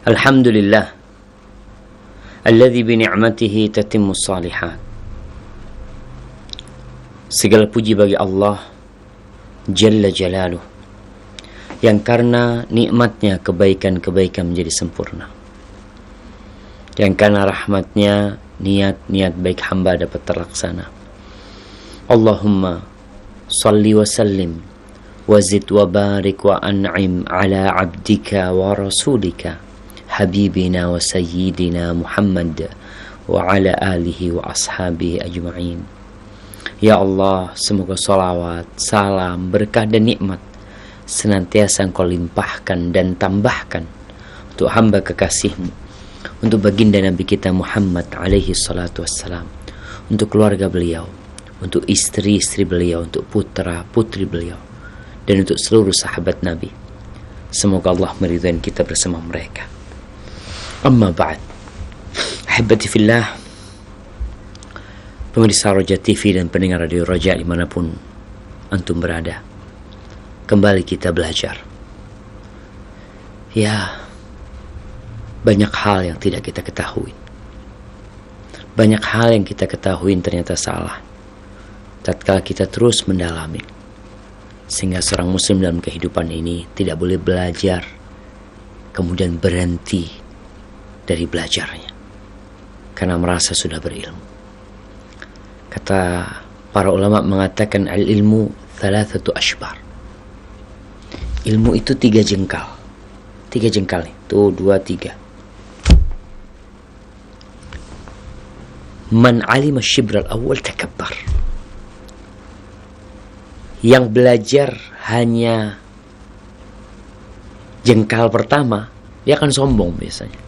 Alhamdulillah alladzi bi ni'matihi tatimmus shalihat. Segala puji bagi Allah Jalla Jalaluh, yang karena nikmatnya kebaikan-kebaikan menjadi sempurna, yang karena rahmatnya niat-niat baik hamba dapat terlaksana. Allahumma salli wa sallim wa zid wa barik wa an'im ala abdika wa rasulika habibina wa sayyidina Muhammad wa ala alihi wa ashabihi ajma'in. Ya Allah, semoga salawat, salam, berkah dan nikmat senantiasa Engkau limpahkan dan tambahkan untuk hamba kekasih-Mu, untuk baginda Nabi kita Muhammad alaihi salatu wassalam, untuk keluarga beliau, untuk istri-istri beliau, untuk putra-putri beliau, dan untuk seluruh sahabat Nabi. Semoga Allah meridhai kita bersama mereka. Amma ba'd. Ahibati fillah, pemirsa Roja TV dan pendengar Radio Roja dimanapun antum berada, kembali kita belajar. Ya, banyak hal yang tidak kita ketahui. Banyak hal yang kita ketahui ternyata salah tatkala kita terus mendalami. Sehingga seorang muslim dalam kehidupan ini tidak boleh belajar kemudian berhenti dari belajarnya karena merasa sudah berilmu. Kata para ulama mengatakan al-ilmu thalathatu ashbar. Ilmu itu 3 jengkal. 3 jengkal nih. Tuh 2, 3. Man alima shibral awal takabbar. Yang belajar hanya jengkal pertama, dia akan sombong biasanya,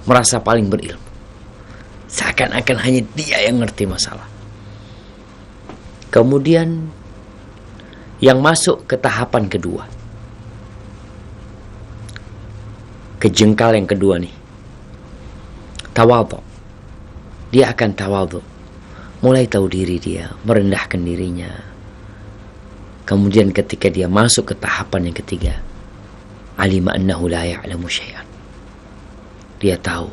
merasa paling berilmu, seakan-akan hanya dia yang ngerti masalah. Kemudian yang masuk ke tahapan kedua, ke jengkal yang kedua nih, tawadhu. Dia akan tawadhu, mulai tahu diri dia, merendahkan dirinya. Kemudian ketika dia masuk ke tahapan yang ketiga, alima annahu la ya'lamu syai'an. Dia tahu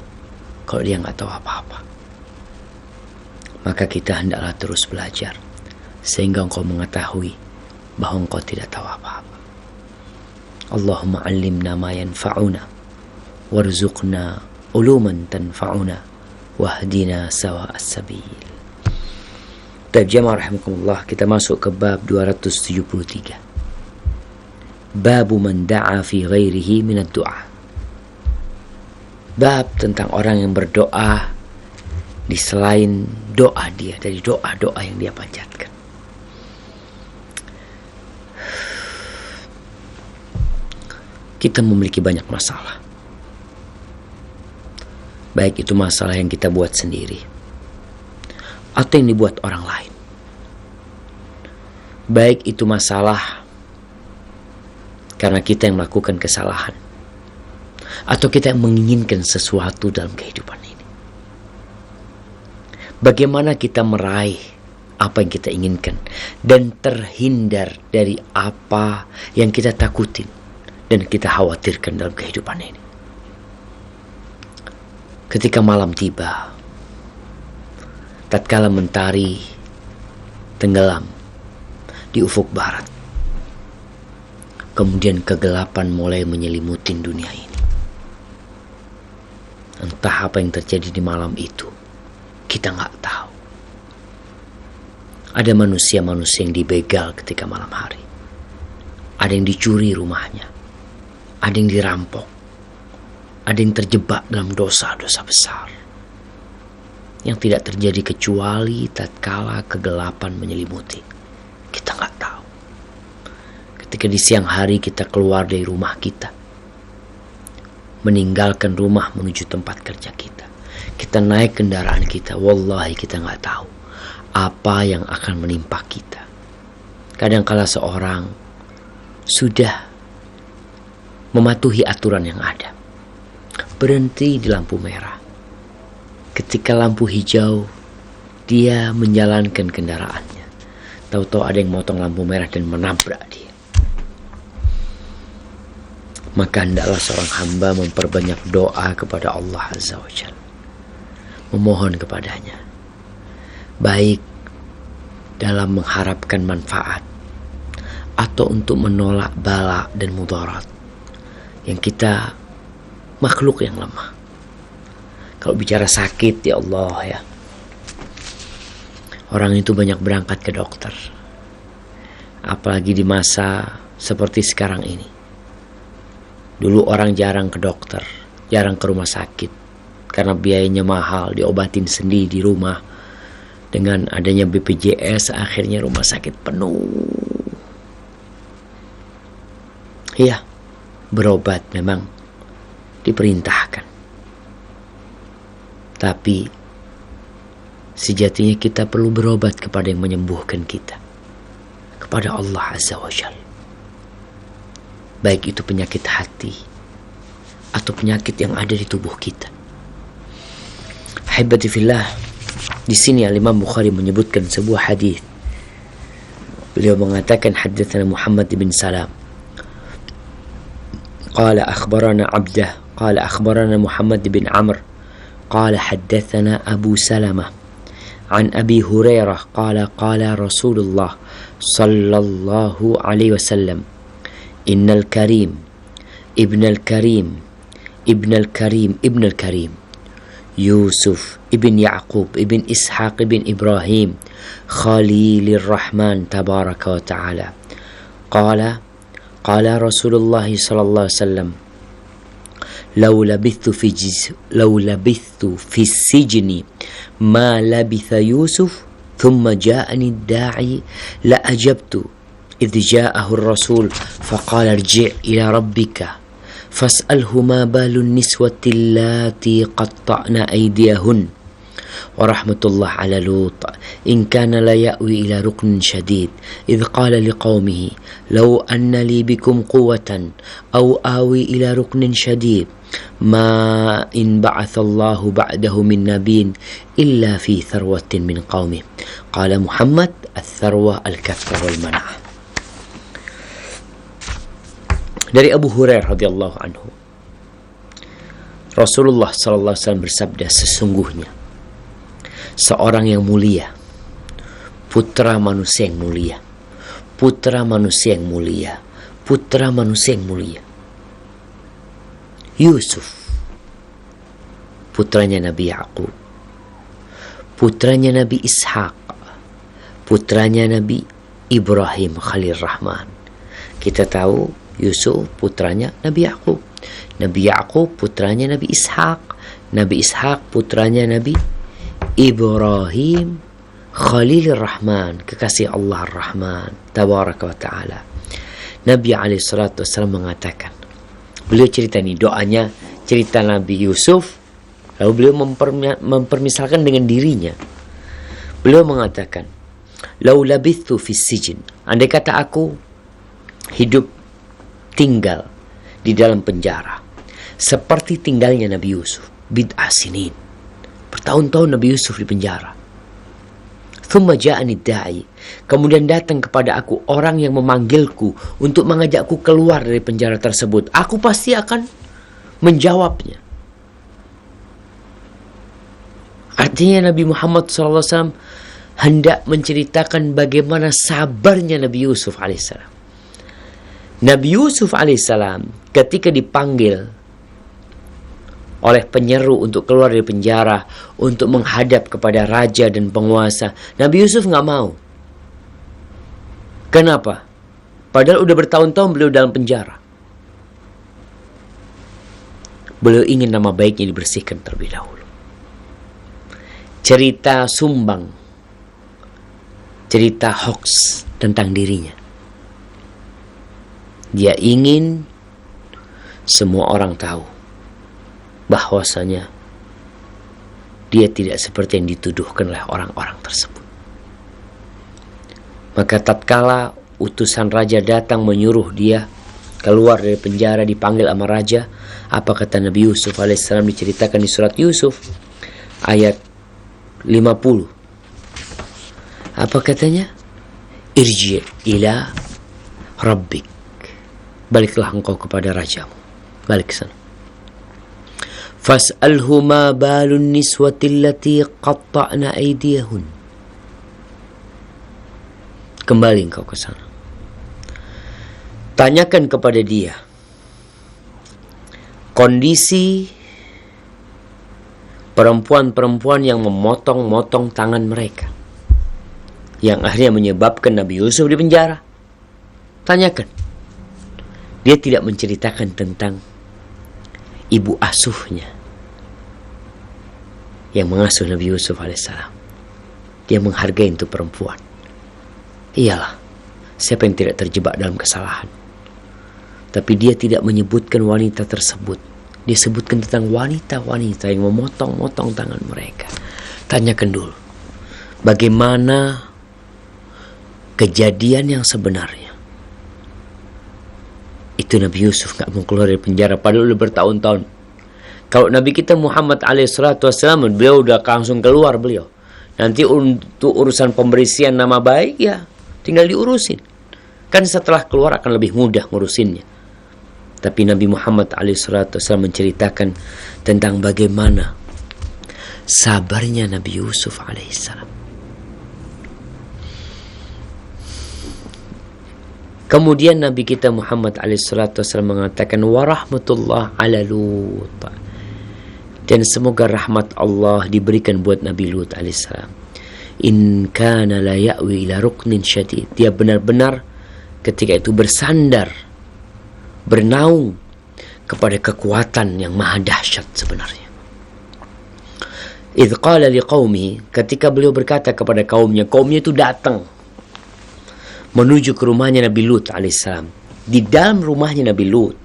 kalau dia nggak tahu apa-apa. Maka kita hendaklah terus belajar sehingga engkau mengetahui bahwa engkau tidak tahu apa-apa. Allahumma 'allimna ma yanfa'una warzuqna uluman tanfa'una wahdina sawa'as sabil. Taib jamaah rahimakumullah, kita masuk ke bab 273. Babu man da'a fi ghairihi minad du'a. Bab tentang orang yang berdoa di selain doa dia, dari doa-doa yang dia panjatkan. Kita memiliki banyak masalah. Baik itu masalah yang kita buat sendiri atau yang dibuat orang lain. Baik itu masalah karena kita yang melakukan kesalahan atau kita yang menginginkan sesuatu dalam kehidupan ini. Bagaimana kita meraih apa yang kita inginkan dan terhindar dari apa yang kita takutin dan kita khawatirkan dalam kehidupan ini. Ketika malam tiba, tatkala mentari tenggelam di ufuk barat, kemudian kegelapan mulai menyelimuti dunia ini. Entah apa yang terjadi di malam itu, kita nggak tahu. Ada manusia-manusia yang dibegal ketika malam hari. Ada yang dicuri rumahnya, ada yang dirampok, ada yang terjebak dalam dosa-dosa besar yang tidak terjadi kecuali tatkala kegelapan menyelimuti. Kita nggak tahu. Ketika di siang hari kita keluar dari rumah kita, meninggalkan rumah menuju tempat kerja kita, kita naik kendaraan kita, wallahi kita nggak tahu apa yang akan menimpa kita. Kadangkala seorang sudah mematuhi aturan yang ada, berhenti di lampu merah. Ketika lampu hijau, dia menjalankan kendaraannya. Tahu-tahu ada yang motong lampu merah dan menabrak dia. maka hendaklah seorang hamba memperbanyak doa kepada Allah Azza wa Jalla, memohon kepadanya, baik dalam mengharapkan manfaat atau untuk menolak bala dan mudarat. Yang kita makhluk yang lemah. Kalau bicara sakit, ya Allah ya, orang itu banyak berangkat ke dokter, apalagi di masa seperti sekarang ini. Dulu orang jarang ke dokter, jarang ke rumah sakit karena biayanya mahal, diobatin sendiri di rumah. Dengan adanya BPJS, akhirnya rumah sakit penuh. Iya, berobat memang diperintahkan, tapi sejatinya kita perlu berobat kepada yang menyembuhkan kita, kepada Allah Azza wa Jalla. Baik itu penyakit hati atau penyakit yang ada di tubuh kita. Ahibati fillah, di sini Al-Imam Bukhari menyebutkan sebuah hadis. Beliau mengatakan, haddatsana Muhammad bin Salam qala akhbarana Abdah qala akhbarana Muhammad bin Amr qala haddatsana Abu Salamah an Abi Hurairah qala qala Rasulullah sallallahu alaihi wasallam, innal karim ibnal karim ibnal karim ibnal karim Yusuf ibn Yaqub ibn Ishaq ibn Ibrahim Khalilur Rahman tabaraka wa ta'ala qala qala Rasulullah sallallahu alaihi wasallam, law labithtu fi sijni ma labitha Yusuf thumma ja'ani ad-da'i la ajabtu idh ja'ahu ar-rasul faqala irji' ila rabbika fas'alhu ma balun niswati allati qatta'na aydiyahun wa rahmatullah ala Lut in kana la ya'wi ila ruknin shadid idh qala liqaumihi law anna li bikum quwwatan aw awi ila ruknin shadid ma in ba'atha Allahu ba'dahu min nabiyyin illa fi tharwatin min qaumih. Qala Muhammad, al-tharwa al-kathra wal man'ah. Dari Abu Hurairah radhiyallahu anhu, Rasulullah sallallahu alaihi wasallam bersabda, sesungguhnya seorang yang mulia, putra manusia yang mulia, putra manusia yang mulia, putra manusia yang mulia, Yusuf, putranya Nabi Yaqub, putranya Nabi Ishaq, putranya Nabi Ibrahim Khalil Rahman. Kita tahu Yusuf putranya Nabi Yaqub, Nabi Yaqub putranya Nabi Ishaq, Nabi Ishaq putranya Nabi Ibrahim Khalilur Rahman, kekasih Allah Ar-Rahman tabaraka wa ta'ala. Nabi alaihissalatu wassalam mengatakan, beliau cerita nih doanya, cerita Nabi Yusuf, lalu beliau mempermisalkan dengan dirinya. Beliau mengatakan, lau labithu fis sijn, andai kata aku hidup tinggal di dalam penjara seperti tinggalnya Nabi Yusuf, bid'ah sinin, bertahun-tahun Nabi Yusuf di penjara. Thumma ja'ani da'i, kemudian datang kepada aku orang yang memanggilku untuk mengajakku keluar dari penjara tersebut, aku pasti akan menjawabnya. Artinya Nabi Muhammad SAW hendak menceritakan bagaimana sabarnya Nabi Yusuf alaihissalam. Nabi Yusuf alaihissalam ketika dipanggil oleh penyeru untuk keluar dari penjara, untuk menghadap kepada raja dan penguasa, Nabi Yusuf nggak mau. Kenapa? Padahal udah bertahun-tahun beliau dalam penjara. Beliau ingin nama baiknya dibersihkan terlebih dahulu. Cerita sumbang, cerita hoax tentang dirinya. Dia ingin semua orang tahu bahwasanya dia tidak seperti yang dituduhkan oleh orang-orang tersebut. Maka tatkala utusan raja datang menyuruh dia keluar dari penjara, dipanggil sama raja, apa kata Nabi Yusuf alaihissalam, diceritakan di surat Yusuf ayat 50. Apa katanya? Irji ila rabbik, baliklah engkau kepada rajamu. Balik ke sana. Fas'alhu ma balun niswati allati qatta'na aydiyahun. Kembali engkau ke sana. Tanyakan kepada dia kondisi perempuan-perempuan yang memotong-motong tangan mereka, yang akhirnya menyebabkan Nabi Yusuf di penjara. Tanyakan. Dia tidak menceritakan tentang ibu asuhnya yang mengasuh Nabi Yusuf alaihissalam. Dia menghargai untuk perempuan. Iyalah, siapa yang tidak terjebak dalam kesalahan? Tapi dia tidak menyebutkan wanita tersebut. Dia sebutkan tentang wanita-wanita yang memotong-motong tangan mereka. Tanyakan dulu, bagaimana kejadian yang sebenarnya? Itu Nabi Yusuf gak mau keluar dari penjara padahal udah bertahun-tahun. Kalau Nabi kita Muhammad alaihissalam, beliau udah langsung keluar beliau. Nanti untuk urusan pembersihan nama baik ya tinggal diurusin. Kan setelah keluar akan lebih mudah ngurusinnya. Tapi Nabi Muhammad alaihissalam menceritakan tentang bagaimana sabarnya Nabi Yusuf alaihissalam. Kemudian Nabi kita Muhammad alaihissalam mengatakan warahmatullah ala Lut, dan semoga rahmat Allah diberikan buat Nabi Lut alaihissalam. In kana la ya'wi ila ruknin syadid. Dia benar-benar ketika itu bersandar, bernaung kepada kekuatan yang maha dahsyat sebenarnya. Idh qala liqaumihi, ketika beliau berkata kepada kaumnya itu datang menuju ke rumahnya Nabi Lut alaihissalam. Di dalam rumahnya Nabi Lut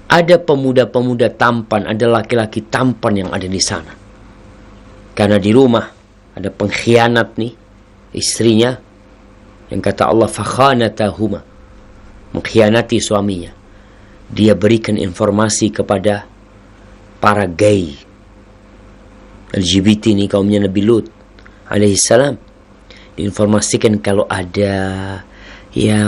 ada pemuda-pemuda tampan, ada laki-laki tampan yang ada di sana. Karena di rumah ada pengkhianat nih, istrinya yang kata Allah fakhanatahuma, mengkhianati suaminya. Dia berikan informasi kepada para gay LGBT nih, kaumnya Nabi Lut alaihissalam. Diinformasikan kalau ada ya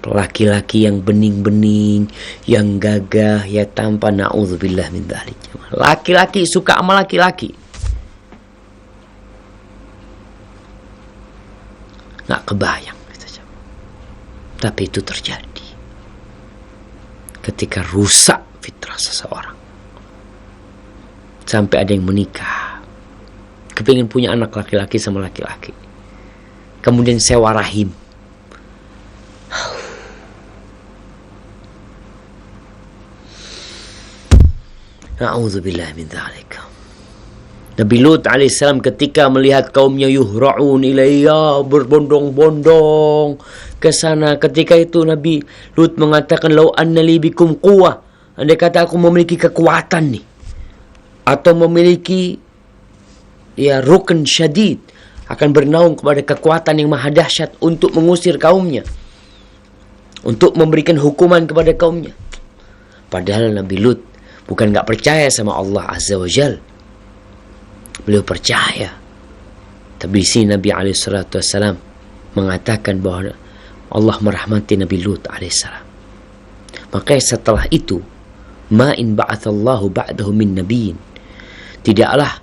laki-laki yang bening-bening, yang gagah, ya tampan, na'udzubillah min dzalik. Laki-laki suka sama laki-laki. Nggak kebayang. Tapi itu terjadi ketika rusak fitrah seseorang. Sampai ada yang menikah, kepingin punya anak laki-laki sama laki-laki, kemudian sewa rahim. Na'udzubillah min dzalik. Nabi Lut alaihissalam ketika melihat kaumnya yuhra'un ilayya, berbondong-bondong ke sana, ketika itu Nabi Lut mengatakan lau anna li bikum quwwah, andai kata aku memiliki kekuatan nih, atau memiliki ya rukun syadid, akan bernaung kepada kekuatan yang maha dahsyat untuk mengusir kaumnya, untuk memberikan hukuman kepada kaumnya. Padahal Nabi Lut bukan gak percaya sama Allah Azza wa Jal. Beliau percaya. Tapi di sini Nabi alaihissalam mengatakan bahwa Allah merahmati Nabi Lut alaihissalam. Maka setelah itu, ma in ba'athallahu ba'dahu min nabiyyin, tidaklah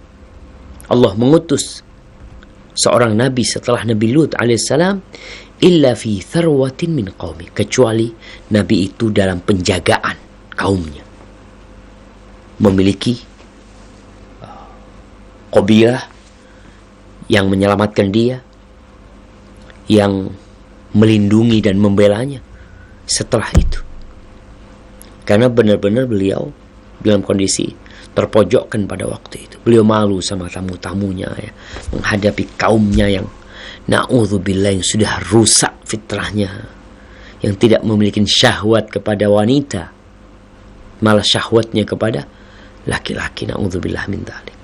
Allah mengutus seorang nabi setelah Nabi Lut alaihissalam illa fi tharwatin min qaumi, kecuali nabi itu dalam penjagaan kaumnya, memiliki qabilah yang menyelamatkan dia, yang melindungi dan membelanya setelah itu. Karena benar-benar beliau dalam kondisi terpojokkan pada waktu itu. Beliau malu sama tamu-tamunya ya, menghadapi kaumnya yang na'udzubillah, yang sudah rusak fitrahnya, yang tidak memiliki syahwat kepada wanita, malah syahwatnya kepada laki-laki. Na'udzubillah min dzalik.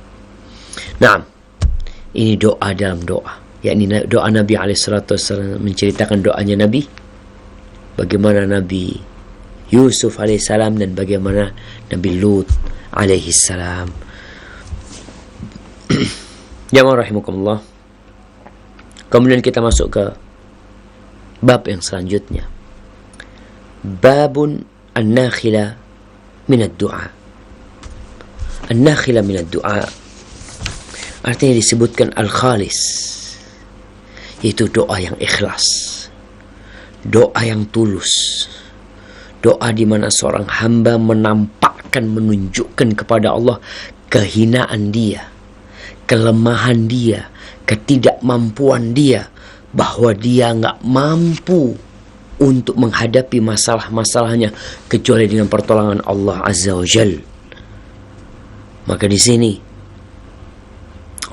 Nah, ini doa dalam doa, yakni doa Nabi alaihissalam, menceritakan doanya Nabi, bagaimana Nabi Yusuf alaihissalam dan bagaimana Nabi Lut alaihissalam. Jamaah rahimakumullah. Kemudian kita masuk ke bab yang selanjutnya. Babun an-nakhila minad du'a. An-nakhila minad du'a artinya disebutkan al-khalis, yaitu doa yang ikhlas, doa yang tulus, doa di mana seorang hamba menampakkan, menunjukkan kepada Allah kehinaan dia, kelemahan dia, ketidakmampuan dia, bahwa dia nggak mampu untuk menghadapi masalah-masalahnya kecuali dengan pertolongan Allah Azza wa Jal. Maka di sini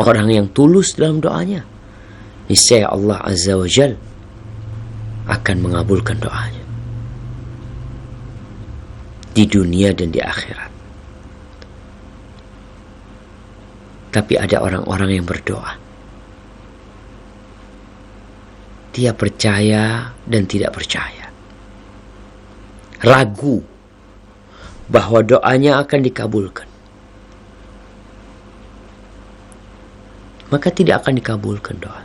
orang yang tulus dalam doanya, niscaya Allah Azza wa Jal akan mengabulkan doanya di dunia dan di akhirat. Tapi ada orang-orang yang berdoa, dia percaya dan tidak percaya, ragu bahwa doanya akan dikabulkan, maka tidak akan dikabulkan doa.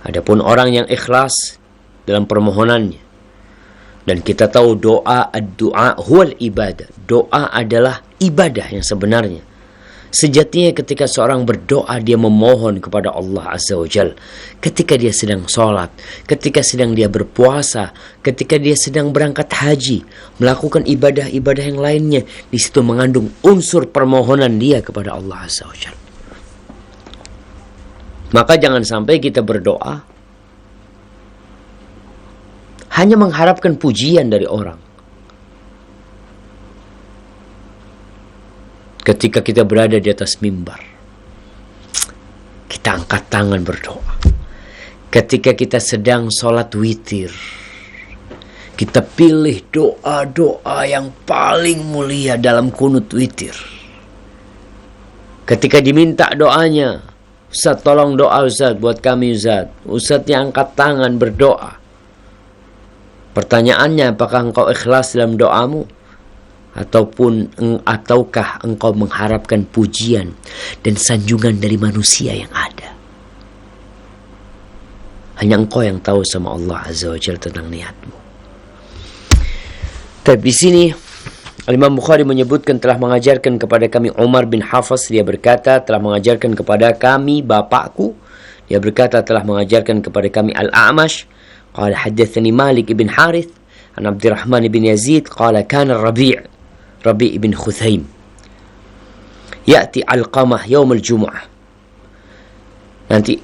Adapun orang yang ikhlas dalam permohonannya, dan kita tahu doa huwal ibadah, doa adalah ibadah yang sebenarnya. Sejatinya ketika seorang berdoa, dia memohon kepada Allah Azza wa Jal. Ketika dia sedang sholat, ketika sedang dia berpuasa, ketika dia sedang berangkat haji, melakukan ibadah-ibadah yang lainnya, di situ mengandung unsur permohonan dia kepada Allah Azza wa Jal. Maka jangan sampai kita berdoa hanya mengharapkan pujian dari orang. Ketika kita berada di atas mimbar, kita angkat tangan berdoa. Ketika kita sedang sholat witir, kita pilih doa-doa yang paling mulia dalam kunut witir. Ketika diminta doanya, Ustaz tolong doa Ustaz buat kami Ustaz. Ustaznya angkat tangan berdoa. Pertanyaannya, apakah engkau ikhlas dalam doamu? Ataukah engkau mengharapkan pujian dan sanjungan dari manusia yang ada? Hanya engkau yang tahu sama Allah Azza wa Jalla tentang niatmu. Tapi di sini Imam Bukhari menyebutkan telah mengajarkan kepada kami Umar bin Hafs, dia berkata telah mengajarkan kepada kami bapakku, dia berkata telah mengajarkan kepada kami Al-A'mash, qala haddatsani Malik ibn Harith an Abdurrahman ibn Yazid qala kana Rabi' ibn Khuthaim ya'ti Alqamah yaum al-Jumu'ah. Nanti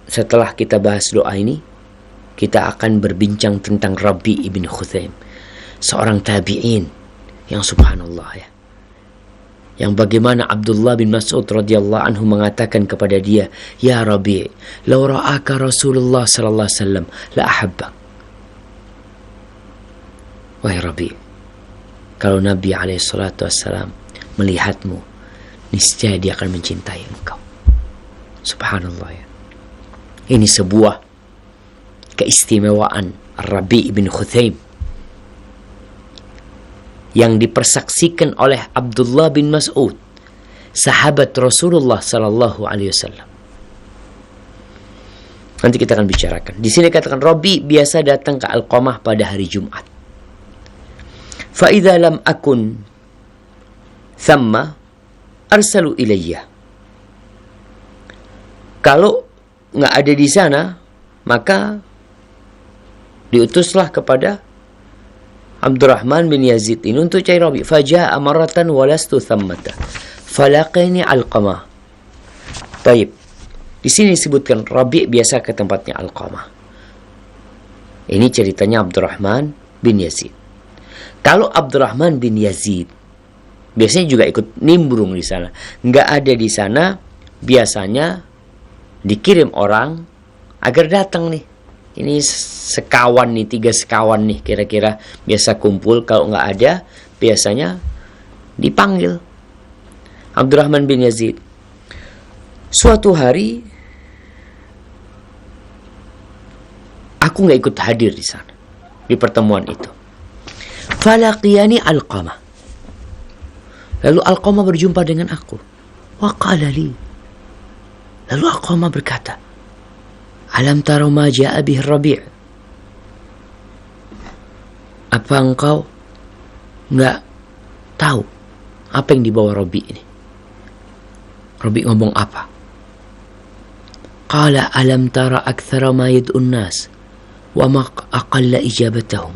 setelah kita bahas doa ini, kita akan berbincang tentang Rabi' ibn Khuthaim, seorang tabi'in yang subhanallah ya, yang bagaimana Abdullah bin Mas'ud radhiyallahu anhu mengatakan kepada dia, ya Rabi', law ra'aka Rasulullah sallallahu alaihi wasallam la ahabbak. Wahai Rabi', kalau Nabi alaihissalatu wassalam melihatmu, niscaya dia akan mencintai engkau. Subhanallah ya. Ini sebuah keistimewaan Rabi' bin Khuthaim yang dipersaksikan oleh Abdullah bin Mas'ud, sahabat Rasulullah sallallahu alaihi wasallam. Nanti kita akan bicarakan. Di sini katakan Rabi' biasa datang ke Alqamah pada hari Jumat. فَإِذَا لَمْ أَكُنْ ثَمَّ أَرْسَلُوا إِلَيَّ. Kalau nggak ada di sana, maka diutuslah kepada Abdurrahman bin Yazid ini untuk cari Rabi'. فَجَاءَ مَرَّةً وَلَسْتُ ثَمَّةً فَلَقَيْنِي Alqamah. Baik, di sini disebutkan Rabi' biasa ke tempatnya Alqamah. Ini ceritanya Abdurrahman bin Yazid. Kalau Abdurrahman bin Yazid biasanya juga ikut nimbrung di sana, nggak ada di sana, biasanya dikirim orang agar datang nih. Ini sekawan nih, 3 sekawan nih kira-kira biasa kumpul. Kalau nggak ada, biasanya dipanggil Abdurrahman bin Yazid. Suatu hari aku nggak ikut hadir di sana di pertemuan itu. Falaqiyani Alqamah. Lalu Alqamah berjumpa dengan aku. Wa qala li. Lalu Alqamah berkata, alam tara ma jaa bihi Rabi'? Apa engkau nggak tahu apa yang dibawa Rabi ini. Rabi ngomong apa? Qala alam tara aktsara ma yad'un nas wa ma aqalla ijabatahum.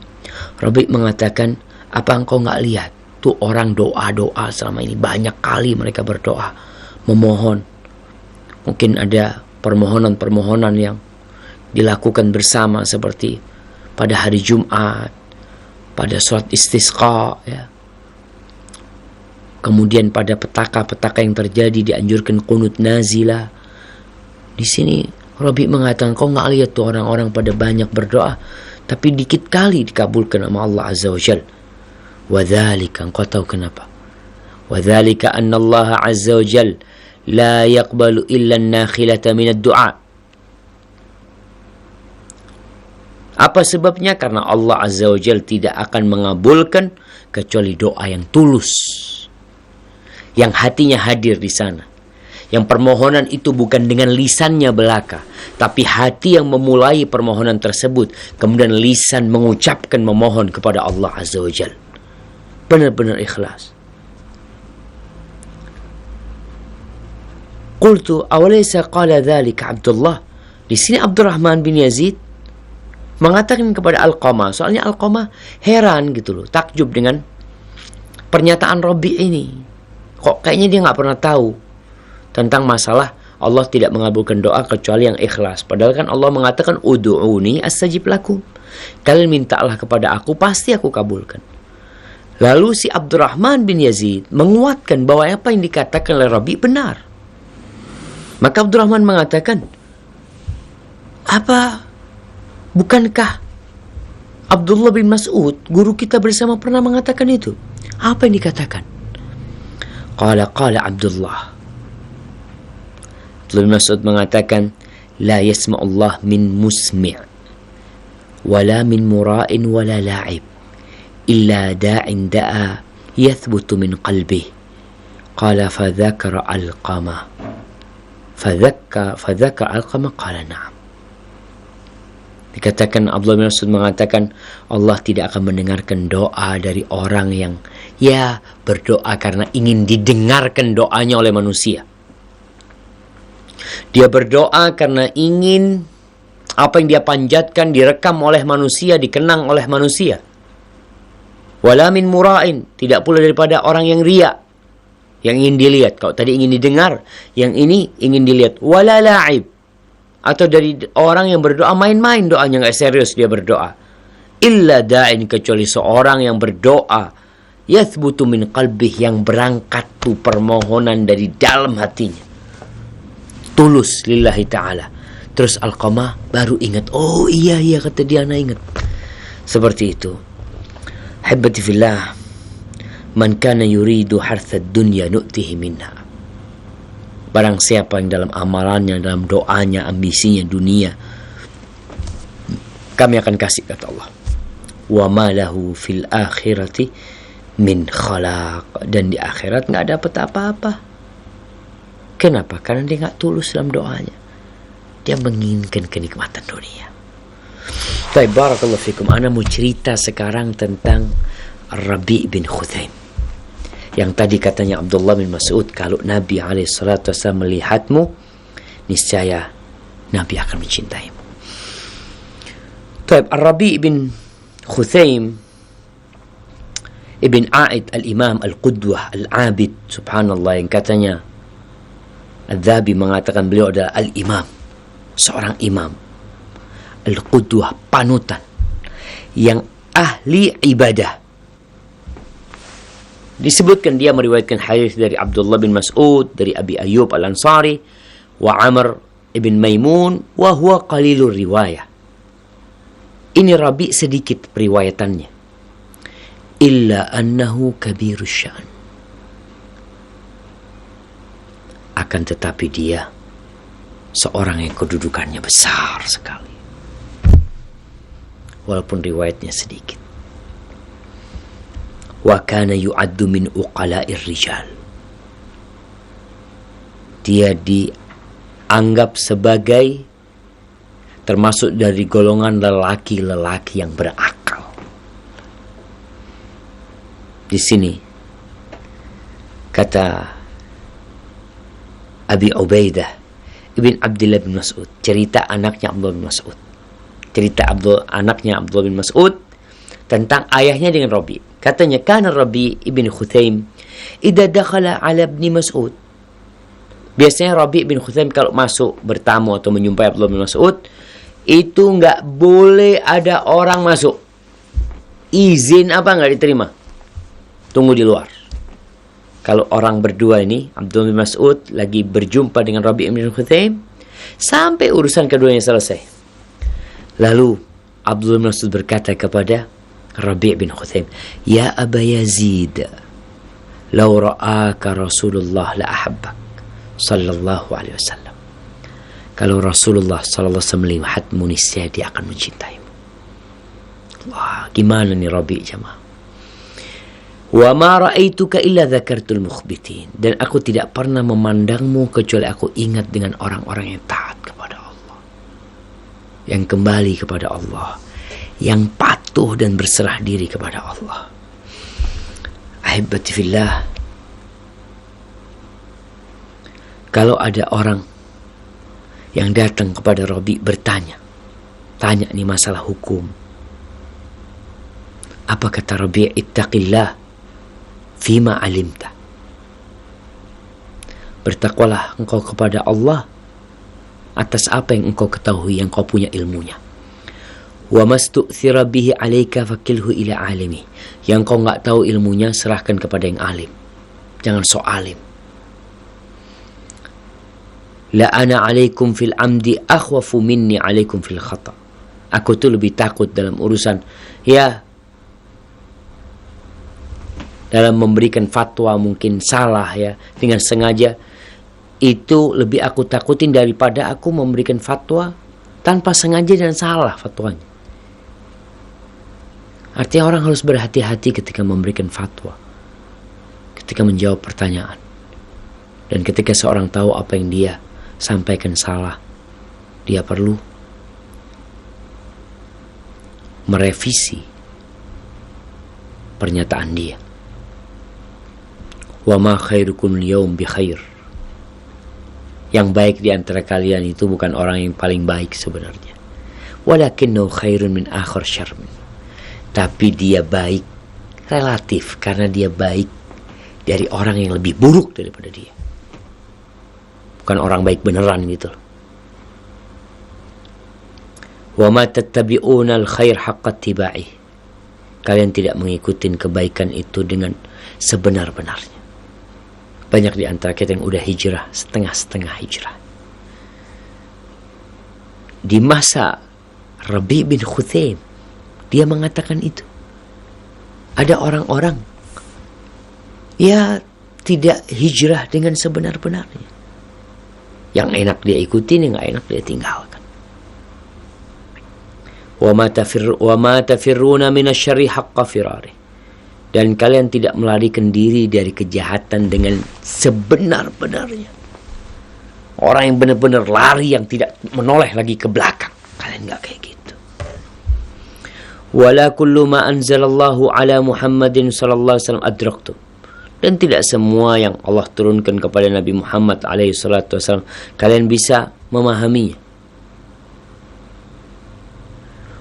Rabi mengatakan, apa engkau nggak lihat tuh orang doa-doa selama ini, banyak kali mereka berdoa, memohon. Mungkin ada permohonan-permohonan yang dilakukan bersama seperti pada hari Jumat, pada sholat istisqa, ya. Kemudian pada petaka-petaka yang terjadi dianjurkan qunut nazilah. Di sini Rabi mengatakan, kau nggak lihat tuh orang-orang pada banyak berdoa, tapi dikit kali dikabulkan sama Allah Azza wa Jal. Wadzalika, engkau tahu kenapa? Wadzalika anna Allah Azza wa Jal la yaqbalu illa an-nakhilata min ad-du'a. Apa sebabnya? Karena Allah Azza wa Jal tidak akan mengabulkan kecuali doa yang tulus, yang hatinya hadir di sana, yang permohonan itu bukan dengan lisannya belaka, tapi hati yang memulai permohonan tersebut, kemudian lisan mengucapkan memohon kepada Allah Azza wa Jal, benar-benar ikhlas. Qultu awalaysa qala dzalika Abdullah. Di sini Abdurrahman bin Yazid mengatakan kepada Alqamah, soalnya Alqamah heran gitu loh, takjub dengan pernyataan Rabi ini. Kok kayaknya dia nggak pernah tahu tentang masalah Allah tidak mengabulkan doa kecuali yang ikhlas. Padahal kan Allah mengatakan ud'uni astajib lakum. Kalian mintalah kepada aku, pasti aku kabulkan. Lalu si Abdurrahman bin Yazid menguatkan bahwa apa yang dikatakan oleh Rabi benar. Maka Abdurrahman mengatakan, apa bukankah Abdullah bin Mas'ud, guru kita bersama, pernah mengatakan itu? Apa yang dikatakan? Qala Abdullah bin Mas'ud mengatakan, la yasma'ullah min musmi' wala min mura'in wala la'ib illa da'in da'a yathbutu min qalbih. Qala fadhakara Alqamah qala na'am. Dikatakan Abdullah bin Mas'ud mengatakan, Allah tidak akan mendengarkan doa dari orang yang berdoa karena ingin didengarkan doanya oleh manusia. Dia berdoa karena ingin apa yang dia panjatkan direkam oleh manusia, dikenang oleh manusia. Wala min mura'in, tidak pula daripada orang yang riya, yang ingin dilihat. Kalau tadi ingin didengar, yang ini ingin dilihat. Wala la'ib, atau dari orang yang berdoa main-main, doanya nggak serius dia berdoa. Illa da'in, kecuali seorang yang berdoa yathbutu min qalbih, yang berangkat tuh permohonan dari dalam hatinya, tulus lillahi ta'ala. Terus Alqamah baru ingat, oh iya kata dia, anak ingat. Seperti itu. Habbati fillah, man kana yuridu harthad dunya nu'tihi minha. Barang siapa yang dalam amalannya, dalam doanya, ambisinya dunia, kami akan kasih, kata Allah. Wa ma lahu fil akhirati min khalaq, dan di akhirat nggak dapat apa-apa. Kenapa? Karena dia nggak tulus dalam doanya. Dia menginginkan kenikmatan dunia. Baik, barakallahu fikum. Ana mau cerita sekarang tentang Rabi bin Khuthaim. Yang tadi katanya Abdullah bin Mas'ud, kalau Nabi SAW melihatmu, niscaya Nabi akan mencintaimu. Taib, Rabi bin Khuthaim Ibn A'id al-Imam al-Qudwah al-Abid, subhanallah, yang katanya Al-Dhabi mengatakan beliau adalah al-Imam, seorang imam, al-Qudwah, panutan, yang ahli ibadah. Disebutkan dia meriwayatkan hadis dari Abdullah bin Mas'ud, dari Abi Ayyub al-Ansari, wa Amr ibn Maimun, wa huwa qalilur riwayah. Ini Rabi sedikit periwayatannya. Illa annahu kabirus sya'n. Akan tetapi dia seorang yang kedudukannya besar sekali, walaupun riwayatnya sedikit. Wa kana yu'addu min uqala'ir rijal. Dia dianggap sebagai termasuk dari golongan lelaki-lelaki yang berakal. Di sini kata Abi Ubaidah ibn Abdullah bin Mas'ud, cerita anaknya Abdullah bin Mas'ud. Cerita anaknya Abdullah bin Mas'ud tentang ayahnya dengan Rabi. Katanya, kana Rabi ibn Khuthaim idza dakhala ala ibn Mas'ud. Biasanya Rabi bin Khuthaim kalau masuk bertamu atau menyumpai Abdullah bin Mas'ud, itu nggak boleh ada orang masuk. Izin apa nggak diterima. Tunggu di luar. Kalau orang berdua ini, Abdullah bin Mas'ud lagi berjumpa dengan Rabi bin Khuthaim, sampai urusan keduanya selesai. Lalu Abdullah bin Mas'ud berkata kepada Rabi bin Khuthaim, "Ya Aba Yazid, law ra'aka Rasulullah la ahabbak sallallahu alaihi wasallam." Kalau Rasulullah sallallahu alaihi wasallam melihatmu, niscaya dia akan mencintaimu. Wah, gimana nih Rabi jemaah? Wa ma ra'aituka illa dzakartul mukhbitin, dan aku tidak pernah memandangmu kecuali aku ingat dengan orang-orang yang taat kepada Allah, yang kembali kepada Allah, yang patuh dan berserah diri kepada Allah. Ahibati fillah, kalau ada orang yang datang kepada Rabi bertanya, tanya nih masalah hukum, apa kata Rabi? Ittaqillah fima alimta. Bertakwalah engkau kepada Allah atas apa yang engkau ketahui, yang kau punya ilmunya. Wa mastu'thira bihi alaika fakilhu ila alimi. Yang kau enggak tahu ilmunya, serahkan kepada yang alim. Jangan sok alim. La ana alaikum fil amdi akhwafu minni alaikum fil khata. Aku tuh lebih takut dalam urusan dalam memberikan fatwa mungkin salah dengan sengaja, itu lebih aku takutin daripada aku memberikan fatwa tanpa sengaja dan salah fatwanya. Artinya orang harus berhati-hati ketika memberikan fatwa, ketika menjawab pertanyaan, dan ketika seorang tahu apa yang dia sampaikan salah, dia perlu merevisi pernyataan dia. Wa ma khairukum al-yawm bi khair. Yang baik di antara kalian itu bukan orang yang paling baik sebenarnya. Walakinnahu khairun min akhar syarr. Tapi dia baik relatif karena dia baik dari orang yang lebih buruk daripada dia. Bukan orang baik beneran gitu. Wa ma tattabi'una al-khair haqqa ittiba'i. Kalian tidak mengikuti kebaikan itu dengan sebenar-benarnya. Banyak di antara kita yang udah hijrah, setengah-setengah hijrah. Di masa Rabi bin Khuthaim, dia mengatakan itu. Ada orang-orang tidak hijrah dengan sebenar-benarnya. Yang enak dia ikutin, yang gak enak dia tinggalkan. Wa ma tafirruna minasyarri haqqa firari. Dan kalian tidak melarikan diri dari kejahatan dengan sebenar-benarnya. Orang yang benar-benar lari, yang tidak menoleh lagi ke belakang. Kalian gak kayak gitu. Wala kullu ma anzalallahu ala Muhammadin sallallahu alaihi wasallam adraktum. Dan tidak semua yang Allah turunkan kepada Nabi Muhammad alaihi salatu wasallam kalian bisa memahaminya.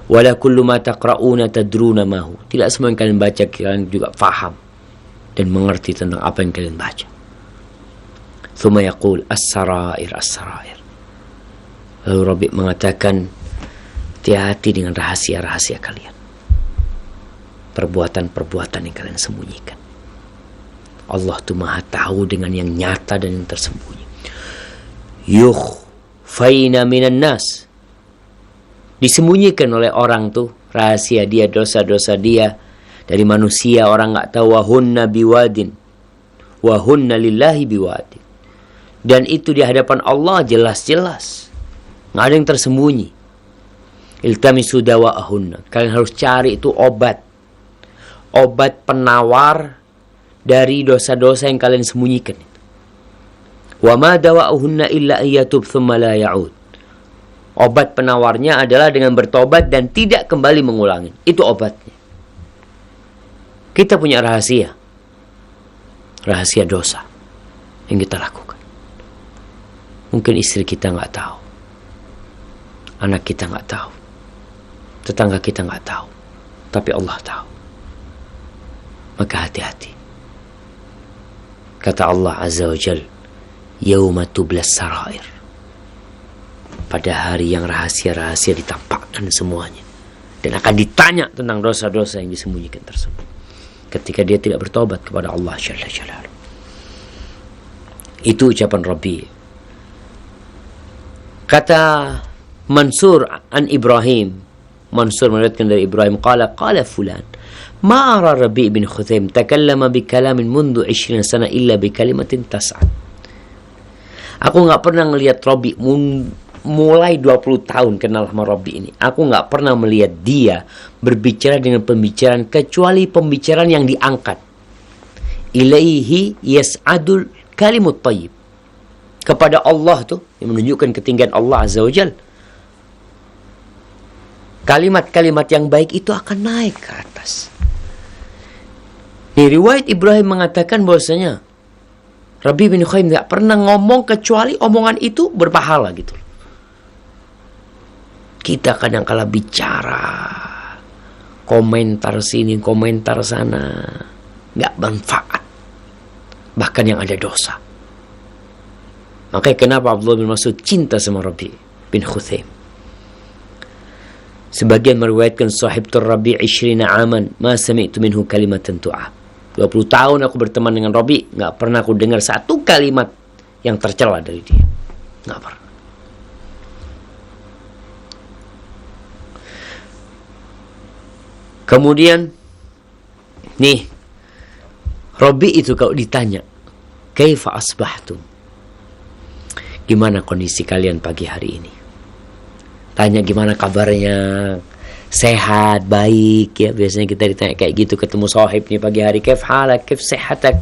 Wala kullu ma taqra'una tadruna mahu. Tidak semua yang kalian baca kalian juga faham dan mengerti tentang apa yang kalian baca. Thumma yaqul as-sarair as-sarair. Lalu Rabi mengatakan, hati-hati dengan rahasia-rahasia kalian. Perbuatan-perbuatan yang kalian sembunyikan. Allah tuh maha tahu dengan yang nyata dan yang tersembunyi. Yukhfaina minan nas. Disembunyikan oleh orang tuh rahasia dia, dosa-dosa dia dari manusia. Orang gak tahu. Wahunna biwadin wahunna lillahi biwadin. Dan itu di hadapan Allah jelas-jelas, gak ada yang tersembunyi. Iltamisu dawa'ahunna. Kalian harus cari itu obat penawar dari dosa-dosa yang kalian sembunyikan. Wa ma dawa'ahunna illa ayyatub thumma la ya'ud. Obat penawarnya adalah dengan bertobat dan tidak kembali mengulangi. Itu obatnya. Kita punya rahasia dosa yang kita lakukan. Mungkin istri kita nggak tahu, anak kita nggak tahu, tetangga kita nggak tahu, tapi Allah tahu. Maka hati-hati. Kata Allah Azza wa Jal, yauma tublas sarair. Pada hari yang rahasia-rahasia ditampakkan semuanya, dan akan ditanya tentang dosa-dosa yang disembunyikan tersebut, ketika dia tidak bertobat kepada Allah Jalla Jalaluhu. Itu ucapan Rabi. Kata Mansur an Ibrahim, Mansur meriwayatkan dari Ibrahim, qala fulan ma ara Rabi bin Khuthaim takallama bi kalamin mundu 20 sana illa bi kalimatin tas'ad. Aku enggak pernah melihat Rabi mulai 20 tahun kenal sama Rabi ini. Aku enggak pernah melihat dia berbicara dengan pembicaraan kecuali pembicaraan yang diangkat. Ilaihi yas'adul kalimut thayyib. Kepada Allah tuh yang menunjukkan ketinggian Allah Azza wa Jal. Kalimat-kalimat yang baik itu akan naik ke atas. Di riwayat Ibrahim mengatakan bahwasanya Rabi bin Khaim tidak pernah ngomong kecuali omongan itu berpahala gitu. Kita kadang-kala bicara, komentar sini, komentar sana, nggak manfaat. Bahkan yang ada dosa. Makanya kenapa Abdullah bin Mas'ud cinta sama Rabi bin Khuthaim. Sebagian meriwayatkan sahibtu Rabi 20 aman ma sami'tu minhu kalimatan tu'ab. 20 tahun aku berteman dengan Rabi, nggak pernah aku dengar satu kalimat yang tercela dari dia. Nggak pernah. Kemudian nih, Rabi itu kalau ditanya, kaifa asbahtum? Gimana kondisi kalian pagi hari ini? Tanya gimana kabarnya, sehat, baik ya. Biasanya kita ditanya kayak gitu, ketemu sahib nih pagi hari, kaif halak, kaif sehatak.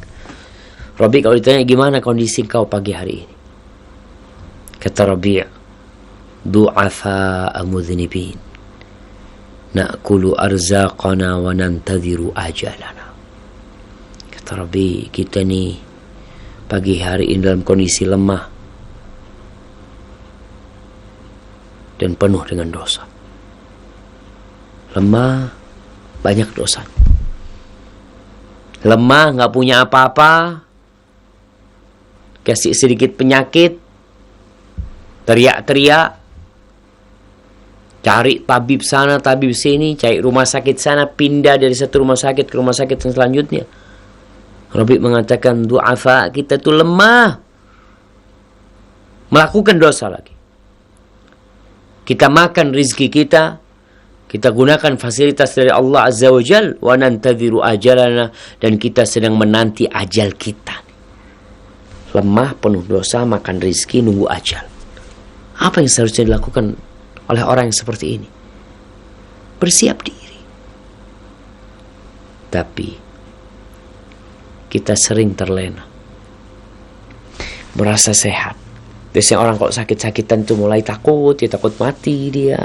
Rabi kalau ditanya gimana kondisi kau pagi hari ini? Kata Rabi, du'afa mudhnibin, na'kulu arzaqana wa nantadhiru ajalana. Kata Rabi, kita nih pagi hari ini dalam kondisi lemah dan penuh dengan dosa. Lemah, banyak dosa. Lemah, nggak punya apa-apa, kasih sedikit penyakit, teriak-teriak, cari tabib sana, tabib sini, cari rumah sakit sana, pindah dari satu rumah sakit ke rumah sakit yang selanjutnya. Rabi mengatakan, du'afa, kita tuh lemah, melakukan dosa lagi. Kita makan rizki kita gunakan fasilitas dari Allah Azza wa Jal, wa nantadhiru ajalana, dan kita sedang menanti ajal kita. Lemah, penuh dosa, makan rizki, nunggu ajal. Apa yang seharusnya dilakukan oleh orang yang seperti ini? Bersiap diri. Tapi kita sering terlena, merasa sehat. Biasanya orang kalau sakit-sakitan tuh mulai takut, dia takut mati dia.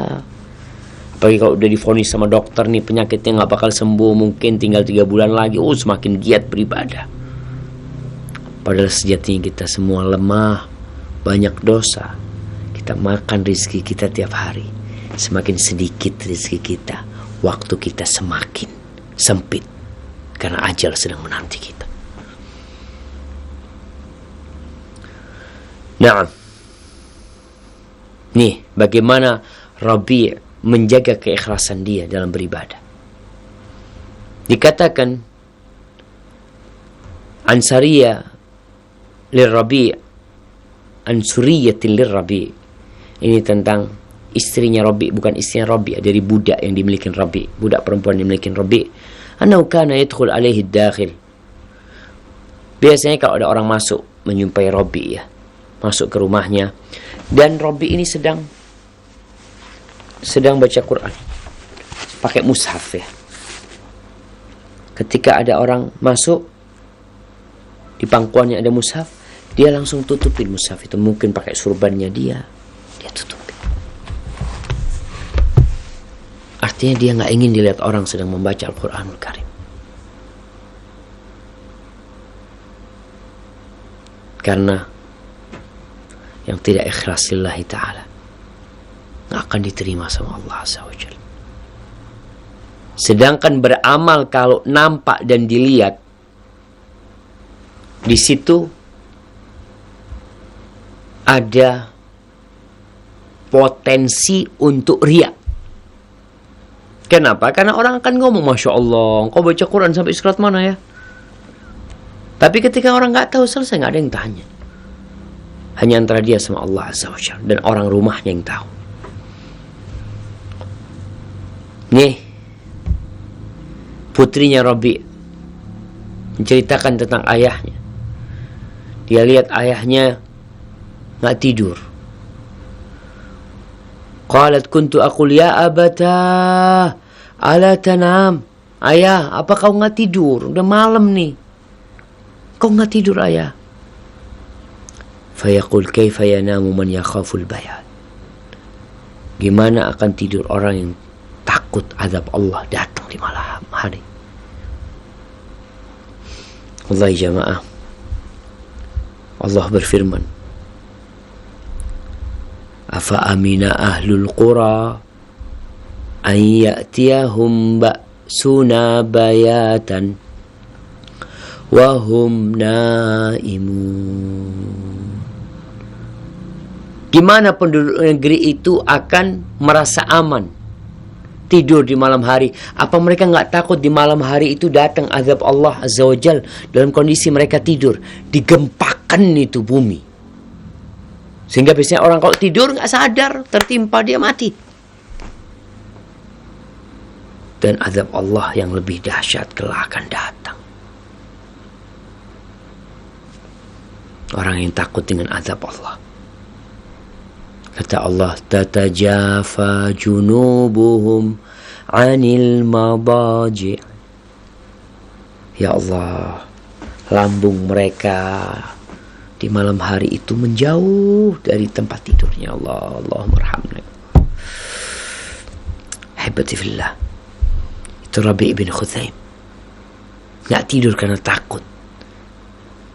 Apalagi kalau udah divonis sama dokter nih penyakitnya nggak bakal sembuh, mungkin tinggal 3 bulan lagi, semakin giat beribadah. Padahal sejatinya kita semua lemah, banyak dosa. Kita makan rizki kita tiap hari. Semakin sedikit rizki kita, waktu kita semakin sempit karena ajal sedang menanti kita. Nah, nih bagaimana Rabi' menjaga keikhlasan dia dalam beribadah. Dikatakan Ansariya lirrabi' Ansuriyatin lirrabi'. Ini tentang istrinya Rabi', bukan istrinya Rabi', dari budak yang dimiliki Rabi', budak perempuan yang dimiliki Rabi'. Annahu kana yadkhul alaihi ad-dakhil. Biasanya kalau ada orang masuk menjumpai Rabi', ya, masuk ke rumahnya, dan Rabi' ini sedang baca Quran pakai mushaf, ya. Ketika ada orang masuk, di pangkuannya ada mushaf, dia langsung tutupin mushaf itu. Mungkin pakai surbannya dia tutupin. Artinya dia nggak ingin dilihat orang sedang membaca Al-Quranul Karim. Karena yang tidak ikhlas lillahi ta'ala nggak akan diterima sama Allah Azza wa Jalla. Sedangkan beramal kalau nampak dan dilihat, di situ ada potensi untuk riya. Kenapa? Karena orang akan ngomong, Masya Allah, kau baca Quran sampai surat mana ya? Tapi ketika orang nggak tahu, selesai, nggak ada yang tanya. Hanya antara dia sama Allah Azza wa Jalla dan orang rumahnya yang tahu. Nih, putrinya Rabi menceritakan tentang ayahnya. Dia lihat ayahnya nggak tidur. Qalat kuntu aqul ya abata ala tanam. Ayah, apa kau nggak tidur? Udah malam nih. Kau nggak tidur, ayah? Fayaqul kaifa yanamu man yakhaful bayat. Gimana akan tidur orang yang takut azab Allah datang di malam hari? Wallahi jamaah, Allah berfirman, afa amina ahlul qura an ya'tiyahum ba'suna bayatan wahum naimun. Gimana penduduk negeri itu akan merasa aman tidur di malam hari? Apa mereka nggak takut di malam hari itu datang azab Allah Azza wa Jal dalam kondisi mereka tidur, digempakan itu bumi, sehingga biasanya orang kalau tidur nggak sadar tertimpa dia mati. Dan azab Allah yang lebih dahsyat kelak akan datang. Orang yang takut dengan azab Allah. Kata Allah, tatajafa junubuhum anil madaji'. Ya Allah, lambung mereka di malam hari itu menjauh dari tempat tidurnya. Allah, Allahumma arhamna. Habibati fillah. Itu Rabi' bin Khuthaim. Nggak tidur karena takut.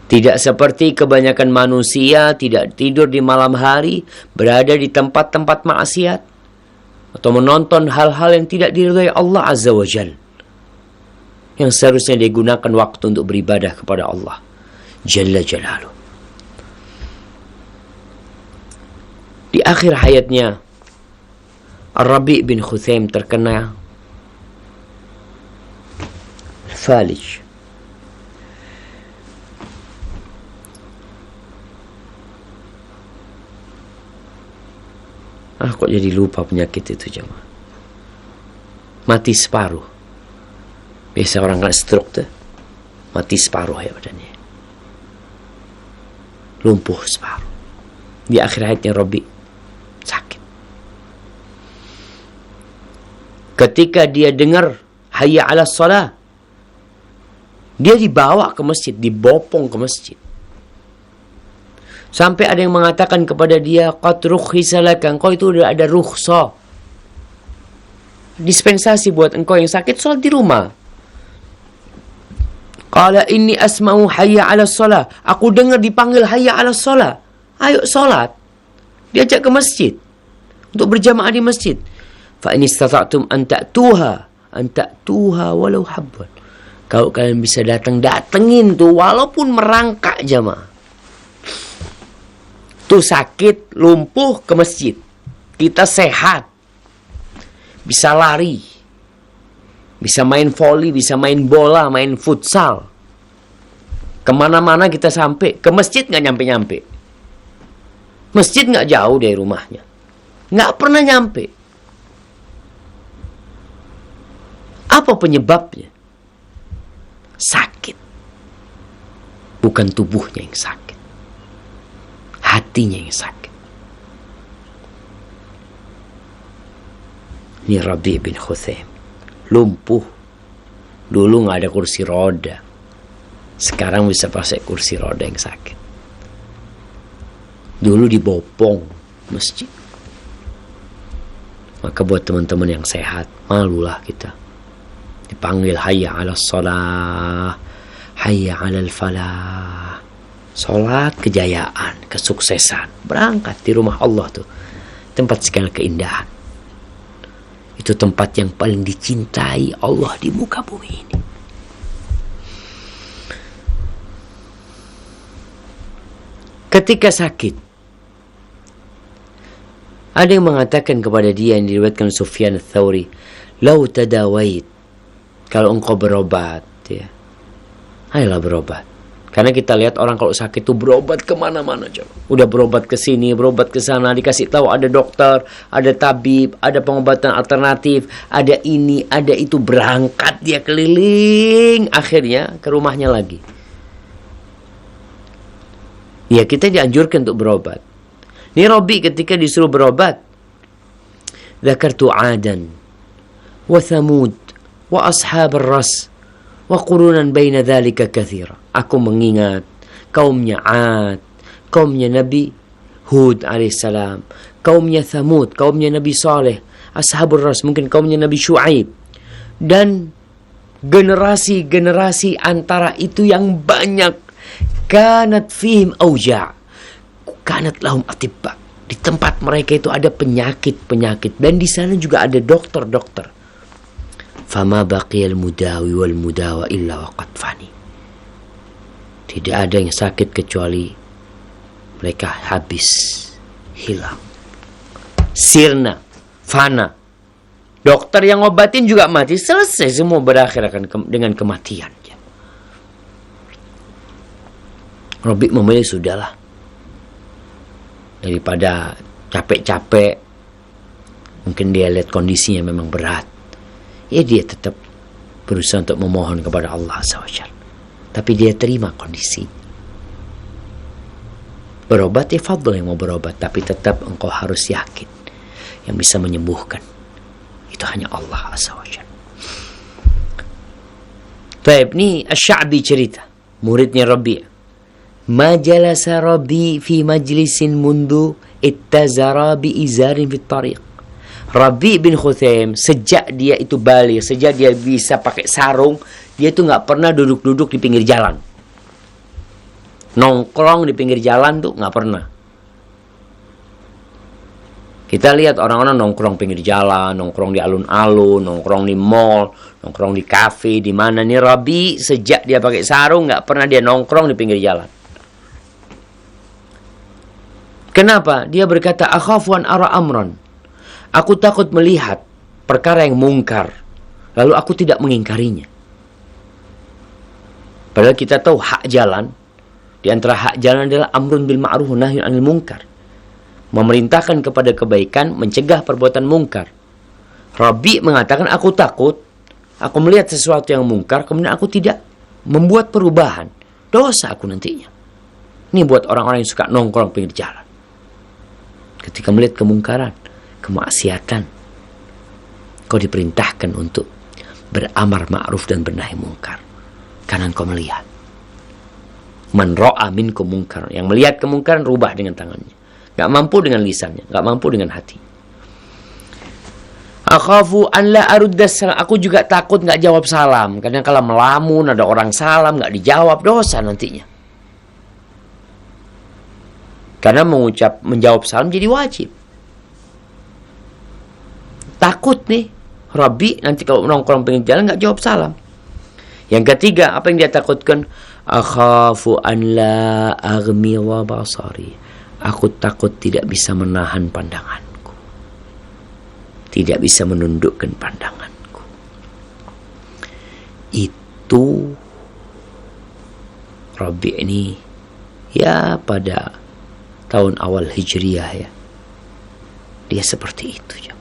Tidak seperti kebanyakan manusia tidak tidur di malam hari, berada di tempat-tempat maksiat, atau menonton hal-hal yang tidak diridhai Allah Azza wa Jal, yang seharusnya digunakan waktu untuk beribadah kepada Allah Jalla Jalaluh. Di akhir hayatnya, Rabi' bin Khuthaim terkena falij. Kok jadi lupa penyakit itu jemaah. Mati separuh. Biasa orang kena stroke tuh, mati separuh ya badannya. Lumpuh separuh. Di akhir hayatnya Rabi sakit. Ketika dia dengar hayya 'alas shalah, dia dibawa ke masjid, dibopong ke masjid. Sampai ada yang mengatakan kepada dia, qad rukhisa laka, engkau itu udah ada rukhsah, dispensasi buat engkau yang sakit sholat di rumah. Qala inni asma'u hayya 'alas shalah, aku dengar dipanggil hayya 'alas shalah, ayo sholat. Diajak ke masjid untuk berjamaah di masjid. Fa in istata'tum an ta'tuha walau habban. Kalau kalian bisa datengin tuh walaupun merangkak jamaah. Tuh sakit, lumpuh ke masjid. Kita sehat. Bisa lari. Bisa main voli, bisa main bola, main futsal. Kemana-mana kita sampai. Ke masjid nggak nyampe-nyampe. Masjid nggak jauh dari rumahnya. Nggak pernah nyampe. Apa penyebabnya? Sakit. Bukan tubuhnya yang sakit. Hatinya yang sakit. Ini Rabi' bin Khuthaim. Lumpuh. Dulu nggak ada kursi roda. Sekarang bisa pakai kursi roda yang sakit. Dulu dibopong masjid. Maka buat teman-teman yang sehat, malulah kita. Dipanggil hayya 'alas shalah, hayya 'alal falah. Sholat kejayaan, kesuksesan. Berangkat di rumah Allah tuh. Tempat segala keindahan. Itu tempat yang paling dicintai Allah di muka bumi ini. Ketika sakit, ada yang mengatakan kepada dia yang diriwayatkan Sufyan Ats-Tsauri, "Lau tadawait." Kalau engkau berobat, ya. Ayolah berobat. Karena kita lihat orang kalau sakit itu berobat kemana-mana. Udah berobat ke sini, berobat ke sana, dikasih tahu ada dokter, ada tabib, ada pengobatan alternatif, ada ini, ada itu. Berangkat dia keliling, akhirnya ke rumahnya lagi. Ya, kita dianjurkan untuk berobat. Ini Rabi ketika disuruh berobat, "Dzakartu 'adan wa Thamud wa ashab ar-ras wa qurunan baina dzalika katsira." Aku mengingat kaumnya 'Ad, kaumnya Nabi Hud alaihissalam, kaumnya Thamud, kaumnya Nabi Saleh, ashabur ras, mungkin kaumnya Nabi Syuaib, dan generasi-generasi antara itu yang banyak. Kanat fihim auja', kanat lahum atibba. Di tempat mereka itu ada penyakit-penyakit, dan di sana juga ada dokter-dokter. Fama baqiyal mudawi wal mudawa illa waqad fani. Tidak ada yang sakit kecuali mereka habis, hilang, sirna, fana. Dokter yang ngobatin juga mati, selesai semua, berakhir dengan kematian. Rabi memilih sudahlah, daripada capek-capek, mungkin dia lihat kondisinya memang berat, ya dia tetap berusaha untuk memohon kepada Allah SWT. Tapi dia terima kondisi. Berobat ya fadl yang mau berobat, tapi tetap engkau harus yakin yang bisa menyembuhkan itu hanya Allah SWT. Baik, ini Asy-Sya'bi cerita, muridnya Rabi'. Ma jalasa Rabi' fi majlisin mundu ittazara bi izarin fit tariq. Rabi' bin Khuthaim, sejak dia itu balik, sejak dia bisa pakai sarung, dia tuh nggak pernah duduk-duduk di pinggir jalan. Nongkrong di pinggir jalan tuh nggak pernah. Kita lihat orang-orang nongkrong pinggir jalan, nongkrong di alun-alun, nongkrong di mall, nongkrong di kafe, di mana. Nih Rabi sejak dia pakai sarung nggak pernah dia nongkrong di pinggir jalan. Kenapa? Dia berkata, "Akhafu an ara amran." Aku takut melihat perkara yang mungkar, lalu aku tidak mengingkarinya. Padahal kita tahu hak jalan, di antara hak jalan adalah amrun bil ma'ruf wa nahyun 'anil munkar. Memerintahkan kepada kebaikan, mencegah perbuatan mungkar. Rabi mengatakan, aku takut, aku melihat sesuatu yang mungkar, kemudian aku tidak membuat perubahan. Dosa aku nantinya. Ini buat orang-orang yang suka nongkrong pinggir jalan. Ketika melihat kemungkaran, kemaksiatan, kau diperintahkan untuk beramar ma'ruf dan bernahi mungkar. Karena engkau melihat. Man ra'a minkum munkar, yang melihat kemungkaran rubah dengan tangannya. Gak mampu dengan lisannya, gak mampu dengan hati. Akhafu an la arudda salam. Aku juga takut gak jawab salam. Karena kalau melamun ada orang salam gak dijawab, dosa nantinya. Karena menjawab salam jadi wajib. Takut nih Rabi nanti kalau nongkrong pinggir jalan gak jawab salam. Yang ketiga, apa yang dia takutkan? Akhafu an la aghmi wa basari. Aku takut tidak bisa menahan pandanganku, tidak bisa menundukkan pandanganku. Itu Rabi ini ya pada tahun awal Hijriyah ya. Dia seperti itu ya.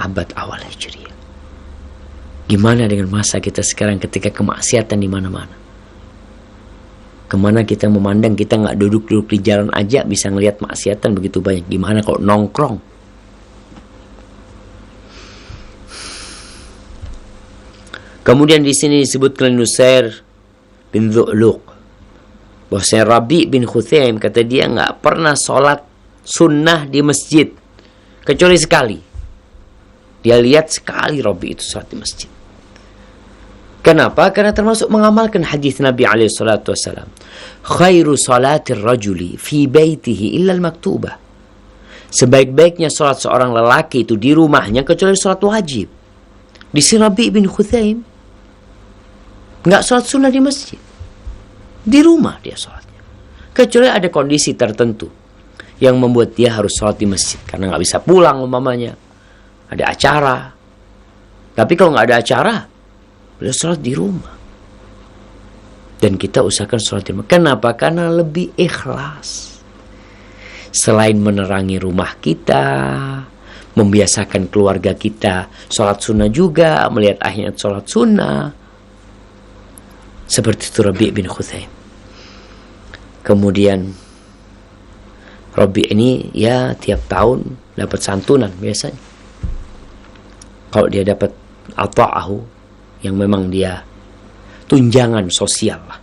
Abad awal Hijriyah. Gimana dengan masa kita sekarang ketika kemaksiatan di mana-mana? Kemana kita memandang, kita nggak duduk-duduk di jalan aja bisa ngelihat maksiatan begitu banyak. Gimana kalau nongkrong? Kemudian di sini disebutkan Nusair bin Zu'luq, bahwasanya Rabi bin Khuthaim kata dia nggak pernah sholat sunnah di masjid kecuali sekali. Dia lihat sekali Rabi itu sholat di masjid. Kenapa? Karena termasuk mengamalkan hadis Nabi alaihi salatu wasalam. Khairu salatir rajuli fi baitihi illa al-maktubah. Sebaik-baiknya salat seorang lelaki itu di rumahnya kecuali salat wajib. Di sini Rabi' bin Khuthaim nggak salat sunnah di masjid. Di rumah dia salatnya. Kecuali ada kondisi tertentu yang membuat dia harus salat di masjid. Karena nggak bisa pulang umpamanya. Ada acara. Tapi kalau nggak ada acara, beliau sholat di rumah. Dan kita usahakan sholat di rumah. Kenapa? Karena lebih ikhlas. Selain menerangi rumah kita, membiasakan keluarga kita sholat sunnah juga, melihat ayat sholat sunnah. Seperti itu Rabi' bin Khuthaim. Kemudian Rabi' ini ya tiap tahun dapat santunan biasanya. Kalau dia dapat ata'ahu, yang memang dia tunjangan sosial lah,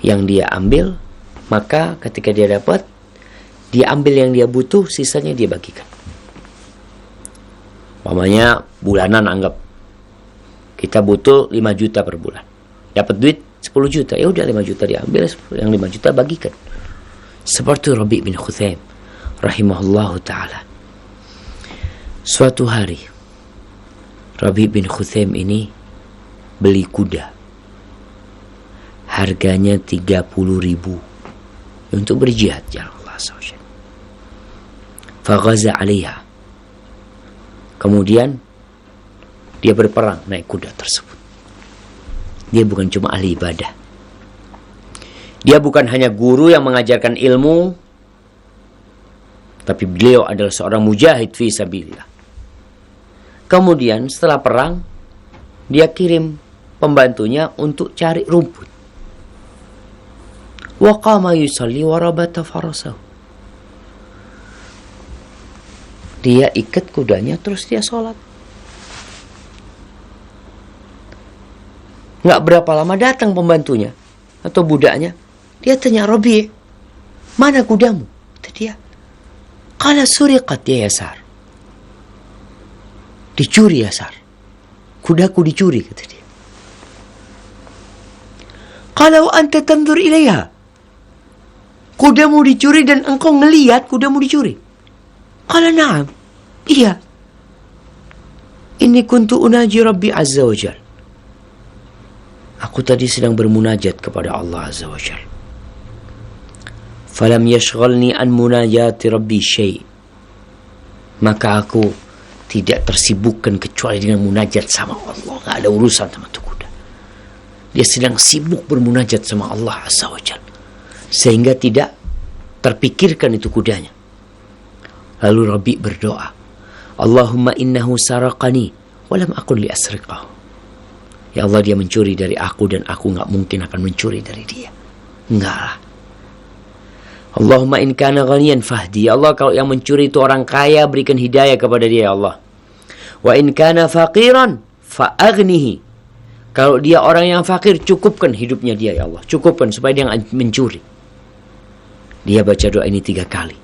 yang dia ambil, maka ketika dia dapat, dia ambil yang dia butuh, sisanya dia bagikan. Umpamanya bulanan, anggap kita butuh 5 juta per bulan, dapat duit 10 juta, ya udah 5 juta diambil, yang 5 juta bagikan. Seperti Rabi' bin Khuthaim rahimahullahu ta'ala. Suatu hari Rabi' bin Khuthaim ini beli kuda. Harganya 30.000 untuk berjihad jalan Allah SWT. Faghaza 'alaiha. Kemudian dia berperang naik kuda tersebut. Dia bukan cuma ahli ibadah. Dia bukan hanya guru yang mengajarkan ilmu, tapi beliau adalah seorang mujahid fi sabilillah. Kemudian setelah perang, dia kirim pembantunya untuk cari rumput. Wa qama yusalli wa rabata farasahu. Dia ikat kudanya terus dia sholat. Nggak berapa lama datang pembantunya atau budaknya. Dia tanya, Rabi', mana kudamu? Kata dia, qala suriqat ya Yasar. Dicuri Yasar. Kudaku dicuri, kata dia. Kalau anta tanzur ilaiha. Kudamu dicuri dan engkau ngelihat kudamu dicuri. Qala na'am. Iya. Ini kuntu unaji Rabbi Azza wa Jal. Aku tadi sedang bermunajat kepada Allah Azza wa Jal. Falam yashghalni an munajati Rabbi syai'. Maka aku tidak tersibukkan kecuali dengan munajat sama Allah. Gak ada urusan sama itu kuda. Dia sedang sibuk bermunajat sama Allah Azza wa Jal, sehingga tidak terpikirkan itu kudanya. Lalu Rabi' berdoa, Allahumma innahu saraqani walam akun li asriqahu. Ya Allah, dia mencuri dari aku dan aku gak mungkin akan mencuri dari dia. Enggak lah. Allahumma in kana ghaniyan fahdi. Ya Allah, kalau yang mencuri itu orang kaya, berikan hidayah kepada dia ya Allah. Wa in kana faqiran fa'aghnihi. Kalau dia orang yang fakir, cukupkan hidupnya dia ya Allah. Cukupkan supaya dia mencuri. Dia baca doa ini 3 kali.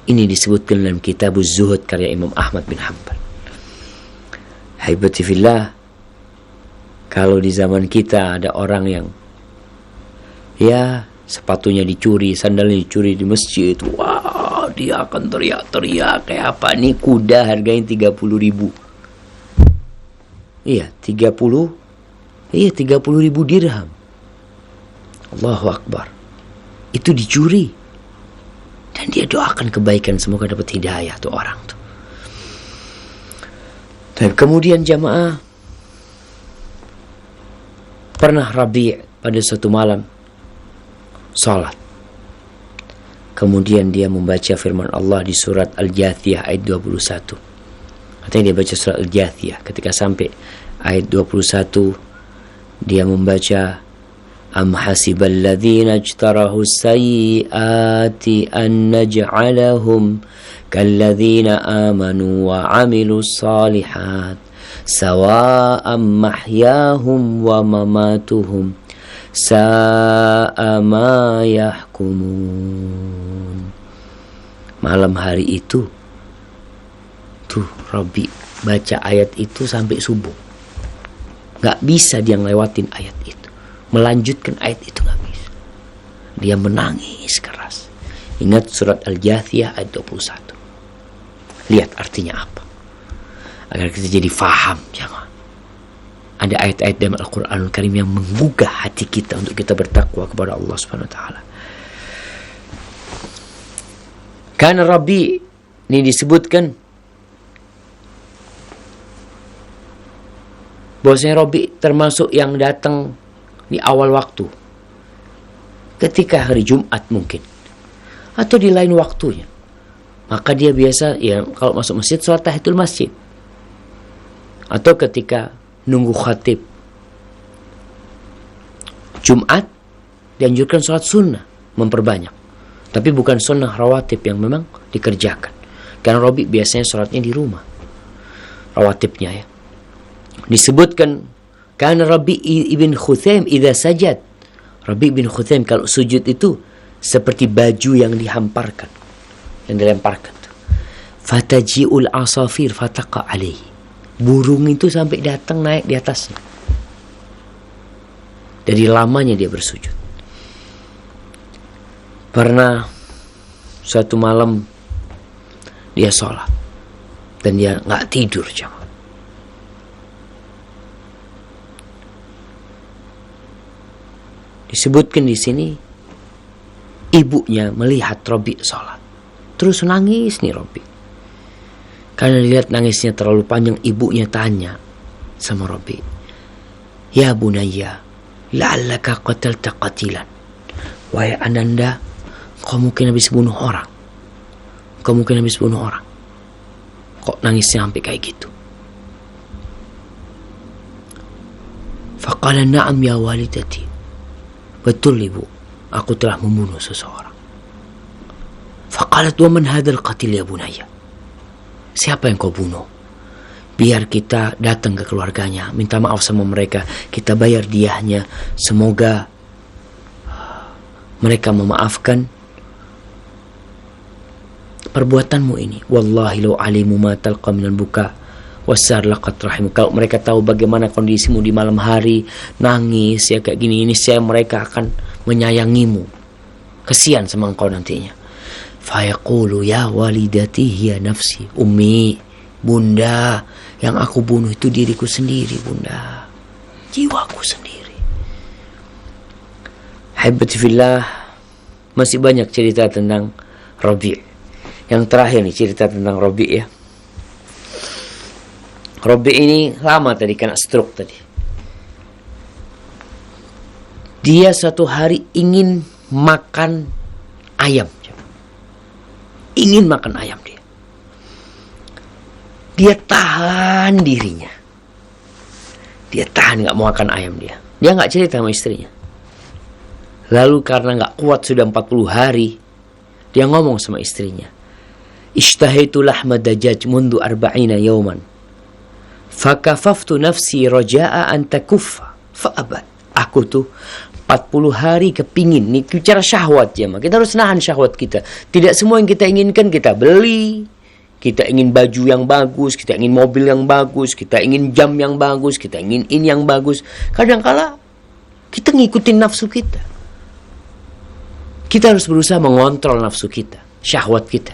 Ini disebutkan dalam kitab Az-Zuhud karya Imam Ahmad bin Hanbal. Haibati fillah, kalau di zaman kita ada orang yang ya sepatunya dicuri, sandalnya dicuri di masjid, wah, dia akan teriak-teriak kayak apa nih, kuda harganya 30.000. Iya, 30.000 dirham. Allahu Akbar. Itu dicuri. Dan dia doakan kebaikan, semoga dapat hidayah tuh orang tuh. Dan kemudian jamaah, pernah Rabi' pada suatu malam salat. Kemudian dia membaca firman Allah di surat Al-Jathiyah ayat 21. Artinya dia baca surat Al-Jathiyah. Ketika sampai ayat 21, dia membaca, Am hasibal ladzina ijtarahu sayyiati an naj'alahum kalladzina amanu wa 'amilus salihat sawa'am mahyahum wa mamatuhum sa'a ma yahkumun. Malam hari itu tuh Rabi baca ayat itu sampai subuh. Nggak bisa dia ngelewatin ayat itu, melanjutkan ayat itu nggak bisa. Dia menangis keras. Ingat surat Al-Jathiyah ayat 21. Lihat artinya apa, agar kita jadi faham. Jangan ada ayat-ayat dalam Al-Quranul Karim yang menggugah hati kita untuk kita bertakwa kepada Allah Subhanahu Wa Taala. Karena Rabbi ini disebutkan bahwasanya Rabbi termasuk yang datang di awal waktu, ketika hari Jumat mungkin, atau di lain waktunya. Maka dia biasa ya kalau masuk masjid sholat tahiyatul masjid, atau ketika nunggu khatib Jumat dianjurkan sholat sunnah, memperbanyak, tapi bukan sunnah rawatib yang memang dikerjakan. Karena Rabi biasanya sholatnya di rumah, rawatibnya ya. Disebutkan karena Rabi ibn Khuthaim idza sajad, Rabi ibn Khuthaim kalau sujud itu seperti baju yang dihamparkan, yang dilemparkan. Fataji'ul asafir fataqa alaihi, burung itu sampai datang naik di atasnya dari lamanya dia bersujud. Pernah suatu malam dia sholat dan dia nggak tidur, jangan. Disebutkan di sini ibunya melihat Rabi sholat, terus nangis nih Rabi. Karena dilihat nangisnya terlalu panjang, ibunya tanya sama Rabi, "Ya bunayya, la'allaka qatalta qatilan." Wahai ananda, kau mungkin habis bunuh orang. Kau mungkin habis bunuh orang. Kok nangisnya sampai kayak gitu? Faqala na'am ya walidati. Betul ibu, aku telah membunuh seseorang. Faqalat wa man hadzal qatil ya bunayya. Siapa yang kau bunuh? Biar kita datang ke keluarganya, minta maaf sama mereka, kita bayar diahnya. Semoga mereka memaafkan perbuatanmu ini. Wallahi law alimu ma talqa minal buka wasar laqad rahim. Kalau mereka tahu bagaimana kondisimu di malam hari, nangis ya kayak gini, ini saya mereka akan menyayangimu. Kesian sama engkau nantinya. Fayaqulu ya walidati hiya nafsi. Ummi, bunda, yang aku bunuh itu diriku sendiri bunda, jiwaku sendiri. Haibati fillah, masih banyak cerita tentang Rabi'. Yang terakhir nih cerita tentang Rabi' ya. Rabi' ini lama tadi kena stroke tadi. Dia suatu hari ingin makan ayam. Ingin makan ayam dia. Dia tahan dirinya. Dia tahan gak mau makan ayam dia. Dia gak cerita sama istrinya. Lalu karena gak kuat sudah 40 hari, dia ngomong sama istrinya, "Ishtahaitu lahma dajaj mundu 40 yawman. Fakafaftu nafsi raja'a an takuffa fa'abad." Aku tuh 40 hari kepingin. Ini bicara syahwat ya, kita harus nahan syahwat kita. Tidak semua yang kita inginkan kita beli. Kita ingin baju yang bagus, kita ingin mobil yang bagus, kita ingin jam yang bagus, kita ingin ini yang bagus. Kadang-kala kita ngikutin nafsu kita. Kita harus berusaha mengontrol nafsu kita, syahwat kita.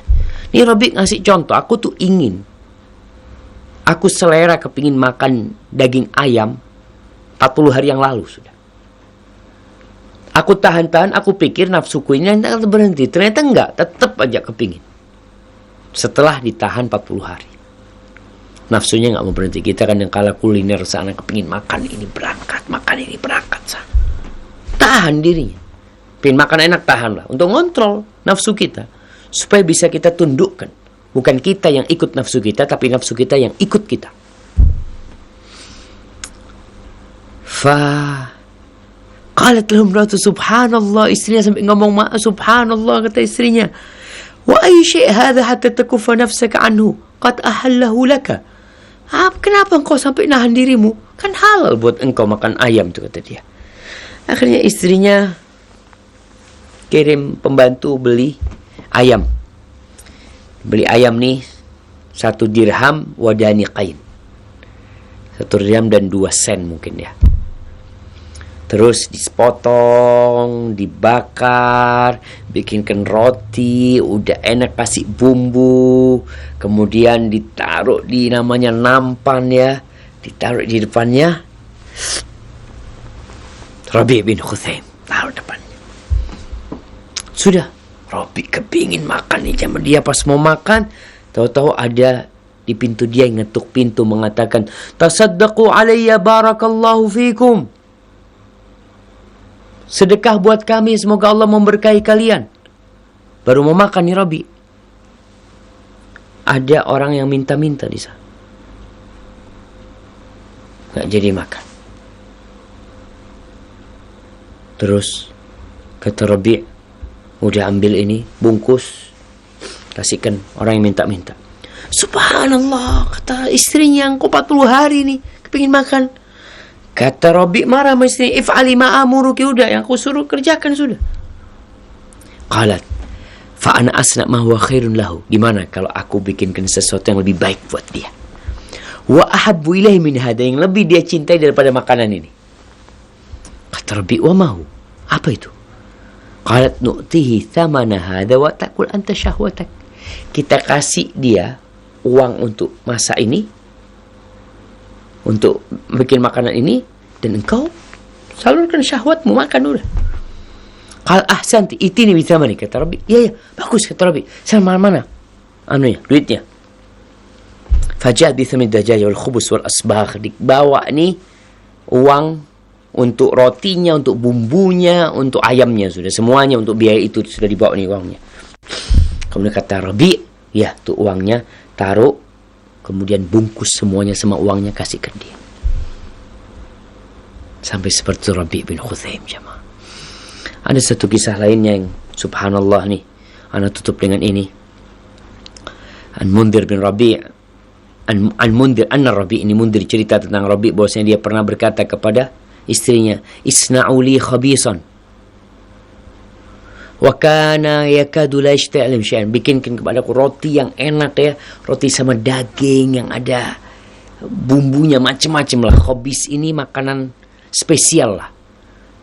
Ini Rabi ngasih contoh, aku tuh ingin, aku selera kepingin makan daging ayam 40 hari yang lalu sudah. Aku tahan-tahan, aku pikir nafsuku ini akan berhenti. Ternyata enggak, tetap aja kepingin. Setelah ditahan 40 hari. Nafsunya enggak mau berhenti. Kita kan yang kala kuliner sana kepingin makan ini berangkat, makan ini berangkat sana. Tahan dirinya. Pengen makan enak, tahanlah. Untuk ngontrol nafsu kita. Supaya bisa kita tundukkan. Bukan kita yang ikut nafsu kita, tapi nafsu kita yang ikut kita. Qalat lahum ratu subhanallah, istrinya sampai ngomong subhanallah, kata istrinya, wa ayy syai' hadha hatta takuffa nafsaka anhu qad ahallahu laka. Kenapa engkau sampai nahan dirimu? Kan halal buat engkau makan ayam tuh, kata dia. Akhirnya istrinya kirim pembantu beli ayam. Beli ayam nih 1 dirham wadani qain. 1 dirham dan 2 sen mungkin ya. Terus dipotong, dibakar, bikinkan roti, udah enak kasih bumbu, kemudian ditaruh di namanya nampan ya, ditaruh di depannya. Rabi' bin Khuthaim taruh depannya. Sudah, Rabi' kepingin makan nih, zaman dia pas mau makan, tahu-tahu ada di pintu dia yang ngetuk pintu mengatakan, "Tasaddaqu alayya barakallahu fikum." Sedekah buat kami, semoga Allah memberkahi kalian. Baru mau makan nih Rabi'. Ada orang yang minta-minta di sana. Gak jadi makan. Terus kata Rabi', udah ambil ini, bungkus, kasihkan orang yang minta-minta. Subhanallah, kata istrinya, engkau 40 hari nih kepingin makan. Kata Rabi' marah sama istrinya, if'ali ma'amuruki, udah yang aku suruh kerjakan sudah. Qalat, fa'ana asna ma huwa khairun lahu. Gimana kalau aku bikinkan sesuatu yang lebih baik buat dia? Wa ahabbu ilaihi min hada, yang lebih dia cintai daripada makanan ini. Kata Rabi', wa mahu, apa itu? Qalat nu'tihi thamana hada wa ta'kul anta syahwatak. Kita kasih dia uang untuk masak ini, untuk bikin makanan ini, dan engkau salurkan syahwatmu, makan udah. Qal ahsanti itini bithamani, kata Rabi'. Iya, bagus, kata Rabi'. Sama mana? Anunya, duitnya. Faja'at bi thamani dajjaj wal khubus wal asbagh. Dibawa nih uang untuk rotinya, untuk bumbunya, untuk ayamnya, sudah semuanya untuk biaya itu sudah dibawa nih uangnya. Kemudian kata Rabi', ya tuh uangnya taruh, kemudian bungkus semuanya sama uangnya, kasihkan dia. Sampai seperti Rabi' bin Khuthaim jamaah. Ada satu kisah lainnya yang subhanallah nih, ana tutup dengan ini. Al-Mundhir bin Rabi', Al-Mundhir, anna Rabi', ini Mundhir cerita tentang Rabi' bahwasanya dia pernah berkata kepada istrinya, isna'u li khabisan wa kana yakadu la yashta'lim syai'an, bikinkan kepadaku roti yang enak ya, roti sama daging yang ada bumbunya macam-macam lah. Khabis ini makanan spesial lah,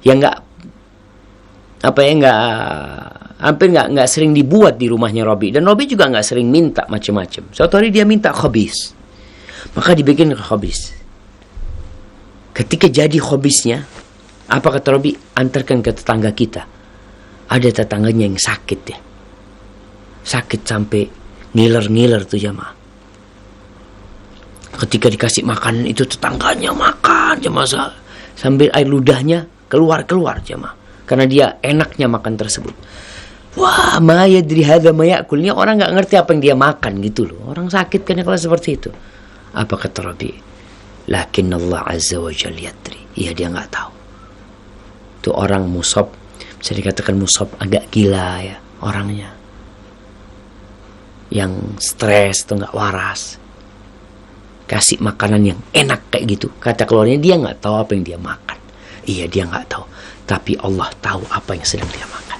yang hampir nggak sering dibuat di rumahnya Rabi', dan Rabi' juga nggak sering minta macam-macam. Suatu hari dia minta khabis, maka dibikin khabis. Ketika jadi khabisnya, apa kata Rabi'? Antarkan ke tetangga kita. Ada tetangganya yang sakit ya, sakit sampai ngiler-ngiler tuh jamaah. Ketika dikasih makanan itu, tetangganya makan jamaah sambil air ludahnya keluar jamaah, karena dia enaknya makan tersebut. Wah, ma yadri hadza ma ya'kul, ini orang nggak ngerti apa yang dia makan gitu loh. Orang sakit kan kalau seperti itu. Apa kata Rabi'? Lakin Allah azza wa jalla yadri. Iya, dia nggak tahu. Itu orang musab, bisa dikatakan musab agak gila ya orangnya, yang stres tuh nggak waras. Kasih makanan yang enak kayak gitu, kata keluarnya dia nggak tahu apa yang dia makan. Iya, dia nggak tahu, tapi Allah tahu apa yang sedang dia makan.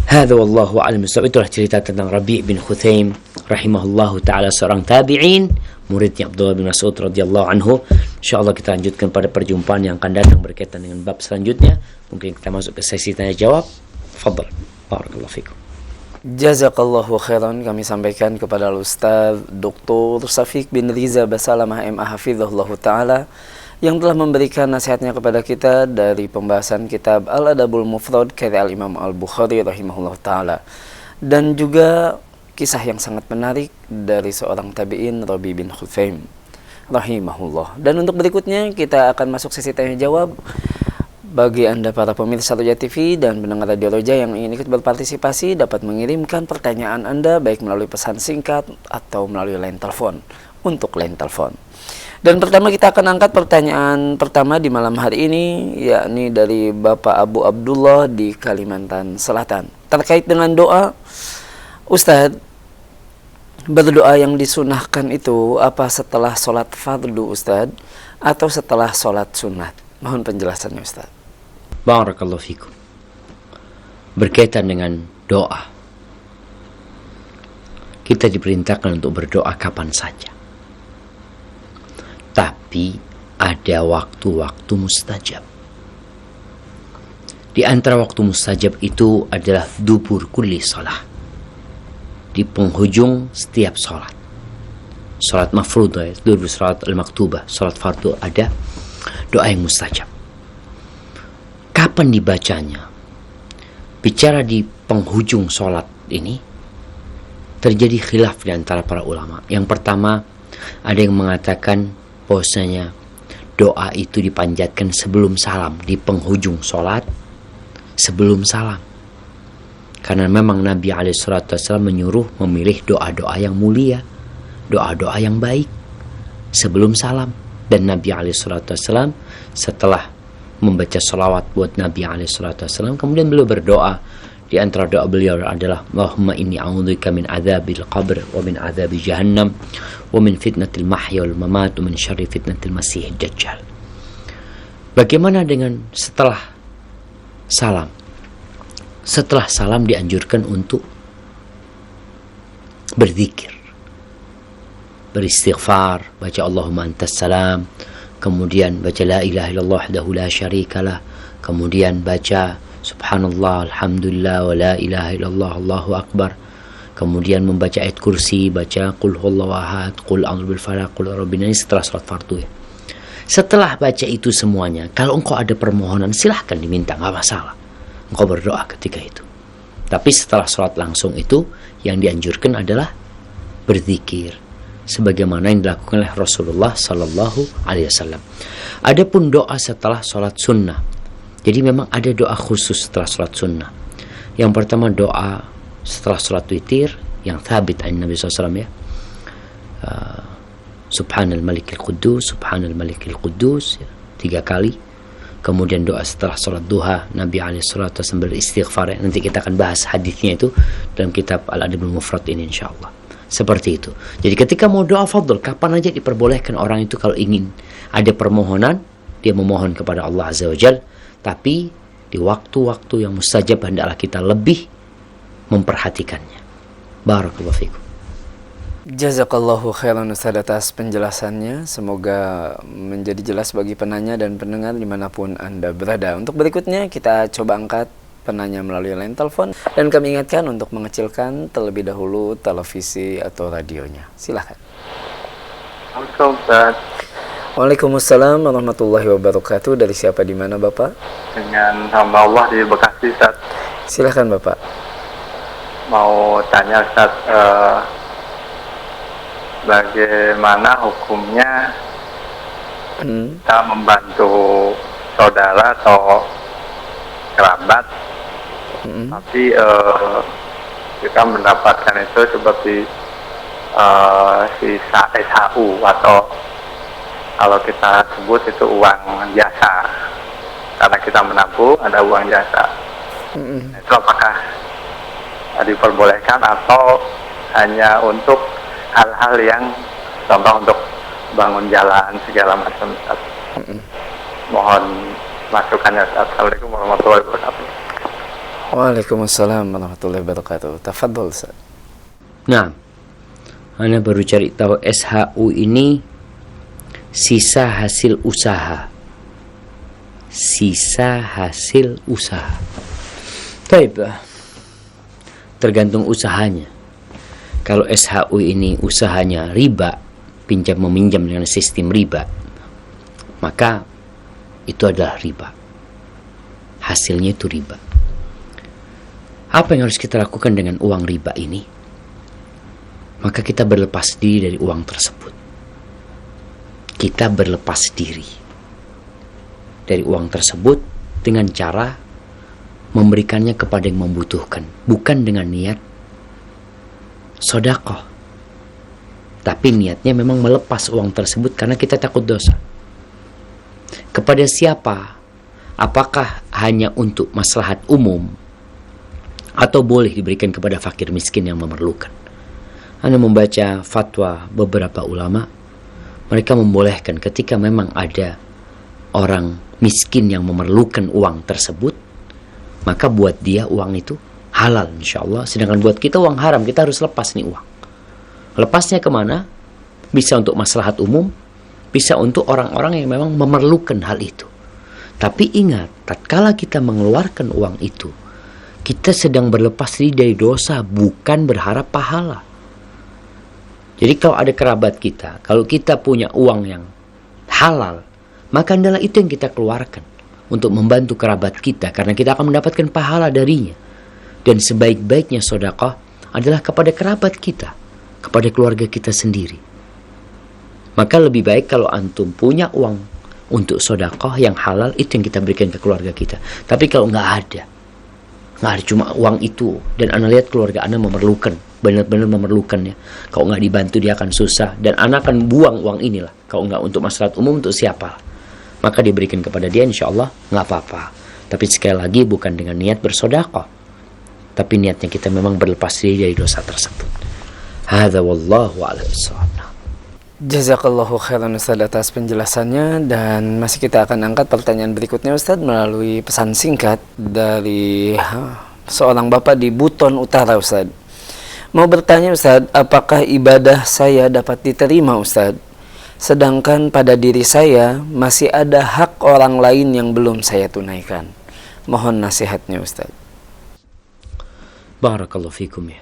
Hadza wallahu a'lam bishawab. Itulah cerita tentang Rabi' bin Khuthaim rahimahullahu taala, seorang tabi'in, muridnya Abdullah bin Mas'ud radhiyallahu anhu. Insyaallah kita lanjutkan pada perjumpaan yang akan datang berkaitan dengan bab selanjutnya. Mungkin kita masuk ke sesi tanya jawab. Fadhal. Barakallahu fikum. Jazakallahu khairan, kami sampaikan kepada Ustaz Dr. Syafiq bin Riza Basalamah MA hafizahullah taala yang telah memberikan nasihatnya kepada kita dari pembahasan kitab Al-Adabul Mufrad karya Al-Imam Al-Bukhari rahimahullah taala, dan juga kisah yang sangat menarik dari seorang tabi'in Rabi' bin Khuthaim rahimahullah. Dan untuk berikutnya kita akan masuk sesi tanya jawab. Bagi Anda para pemirsa Roja TV dan pendengar Radio Roja yang ingin ikut berpartisipasi, dapat mengirimkan pertanyaan Anda baik melalui pesan singkat atau melalui line telepon. Untuk line telepon. Dan pertama kita akan angkat pertanyaan pertama di malam hari ini, yakni dari Bapak Abu Abdullah di Kalimantan Selatan. Terkait dengan doa, Ustadz, berdoa yang disunahkan itu apa setelah sholat fardu Ustadz atau setelah sholat sunat? Mohon penjelasannya Ustadz. Barakallahu fikum. Berkaitan dengan doa, kita diperintahkan untuk berdoa kapan saja. Tapi ada waktu-waktu mustajab. Di antara waktu mustajab itu adalah dubur kulli salah, di penghujung setiap salat. Salat mafruḍah, dubur salat al-maktubah, salat fardu, ada doa yang mustajab. Kapan dibacanya? Bicara di penghujung salat ini terjadi khilaf di antara para ulama. Yang pertama, ada yang mengatakan bahwasanya doa itu dipanjatkan sebelum salam, di penghujung salat sebelum salam. Karena memang Nabi SAW menyuruh memilih doa-doa yang mulia, doa-doa yang baik sebelum salam. Dan Nabi SAW setelah membaca salawat buat Nabi SAW, kemudian beliau berdoa. Di antara doa beliau adalah Allahumma inni a'udzubika min adzabil qabr wa min adzabi jahannam wa min fitnatil mahya wal mamat wa min syarri fitnatil masiihid dajjal. Bagaimana dengan setelah salam? Setelah salam dianjurkan untuk berzikir, beristighfar, baca Allahumma antas salam, kemudian baca la ilaha illallah wahdahu la syarikalah, kemudian baca subhanallah, alhamdulillah, wa la ilaha illallah, Allahu akbar, kemudian membaca ayat kursi, baca qul huwallahu ahad, qul a'udzu bil falaq, qul rabbin nas, setelah salat fardu ya. Setelah baca itu semuanya, kalau engkau ada permohonan silahkan diminta, nggak masalah. Engkau berdoa ketika itu. Tapi setelah sholat langsung itu, yang dianjurkan adalah berzikir, sebagaimana yang dilakukan oleh Rasulullah Sallallahu Alaihi Wasallam. Adapun doa setelah sholat sunnah, jadi memang ada doa khusus setelah sholat sunnah. Yang pertama doa setelah sholat witir, yang thabit an Nabi SAW ya. Subhanal Malikil Quddus, Subhanal Malikil Quddus ya, 3 kali. Kemudian doa setelah sholat duha, Nabi SAW beristighfar ya. Nanti kita akan bahas hadisnya itu dalam kitab Al-Adabul Mufrad ini insyaAllah. Seperti itu. Jadi ketika mau doa fadl, kapan aja diperbolehkan orang itu kalau ingin ada permohonan, dia memohon kepada Allah Azza wa Jal. Tapi di waktu-waktu yang mustajab hendaklah kita lebih memperhatikannya. Barakallahu fikum. Jazakallahu khairan Ustaz atas penjelasannya. Semoga menjadi jelas bagi penanya dan pendengar dimanapun Anda berada. Untuk berikutnya kita coba angkat penanya melalui line telepon. Dan kami ingatkan untuk mengecilkan terlebih dahulu televisi atau radionya. Silahkan. Assalamualaikum Ustaz. Waalaikumsalam warahmatullahi wabarakatuh. Dari siapa di mana Bapak? Dengan hamba Allah di Bekasi Ustaz. Silahkan Bapak. Mau tanya Ustaz, bagaimana hukumnya kita membantu saudara atau kerabat, tapi kita mendapatkan itu seperti sisa SHU atau kalau kita sebut itu uang jasa, karena kita menabung ada uang jasa. Itu apakah diperbolehkan atau hanya untuk hal-hal yang contoh untuk bangun jalan segala macam? Mohon masukannya. Assalamualaikum warahmatullahi wabarakatuh. Waalaikumsalam warahmatullahi wabarakatuh. Tafadhol Ustaz. Nah, Anda baru cari tahu SHU ini sisa hasil usaha. Sisa hasil usaha. Baik, tergantung usahanya. Kalau SHU ini usahanya riba, pinjam meminjam dengan sistem riba, maka itu adalah riba. Hasilnya itu riba. Apa yang harus kita lakukan dengan uang riba ini? Maka kita berlepas diri dari uang tersebut. Kita berlepas diri dari uang tersebut dengan cara memberikannya kepada yang membutuhkan, bukan dengan niat sedekah, tapi niatnya memang melepas uang tersebut karena kita takut dosa. Kepada siapa? Apakah hanya untuk maslahat umum atau boleh diberikan kepada fakir miskin yang memerlukan? Anda membaca fatwa beberapa ulama, mereka membolehkan ketika memang ada orang miskin yang memerlukan uang tersebut, maka buat dia uang itu halal insyaAllah. Sedangkan buat kita uang haram, kita harus lepas nih uang. Lepasnya kemana? Bisa untuk maslahat umum, Bisa untuk orang-orang yang memang memerlukan hal itu. Tapi ingat, tatkala kita mengeluarkan uang itu, kita sedang berlepas diri dari dosa, bukan berharap pahala. Jadi kalau ada kerabat kita, kalau kita punya uang yang halal, maka adalah itu yang kita keluarkan untuk membantu kerabat kita, karena kita akan mendapatkan pahala darinya. Dan sebaik-baiknya sedekah adalah kepada kerabat kita, kepada keluarga kita sendiri. Maka lebih baik kalau antum punya uang untuk sedekah yang halal, itu yang kita berikan ke keluarga kita. Tapi kalau nggak ada cuma uang itu, dan anda lihat keluarga anda memerlukan, benar-benar memerlukannya, kalau nggak dibantu dia akan susah, dan anda akan buang uang inilah, kalau nggak untuk maslahat umum, untuk siapa, maka diberikan kepada dia, insya Allah nggak apa-apa. Tapi sekali lagi bukan dengan niat bersedekah, tapi niatnya kita memang berlepas diri dari dosa tersebut. Hadza wallahu a'lam bissawab. Jazakallahu khairan Ustaz atas penjelasannya, dan masih kita akan angkat pertanyaan berikutnya Ustaz melalui pesan singkat dari seorang bapak di Buton Utara Ustaz. Mau bertanya Ustaz, apakah ibadah saya dapat diterima Ustaz? Sedangkan pada diri saya masih ada hak orang lain yang belum saya tunaikan. Mohon nasihatnya Ustaz. Barakallahu fikum ya.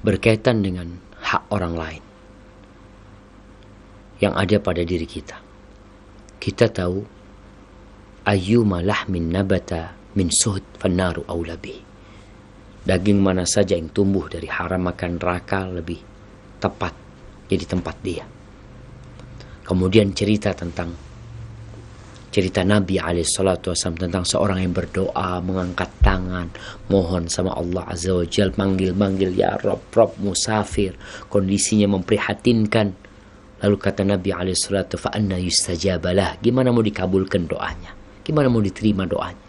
Berkaitan dengan hak orang lain yang ada pada diri kita. Kita tahu ayyuma lahmin nabata min suhd fannaru aula bih. Daging mana saja yang tumbuh dari haram makan neraka lebih tepat jadi tempat dia. Kemudian cerita Nabi alaihissalatu wassalam tentang seorang yang berdoa, mengangkat tangan, mohon sama Allah azza wa jal, manggil-manggil ya Rabb, musafir, kondisinya memprihatinkan. Lalu kata Nabi alaihissalatu fa anna yustajabalah, gimana mau dikabulkan doanya, gimana mau diterima doanya,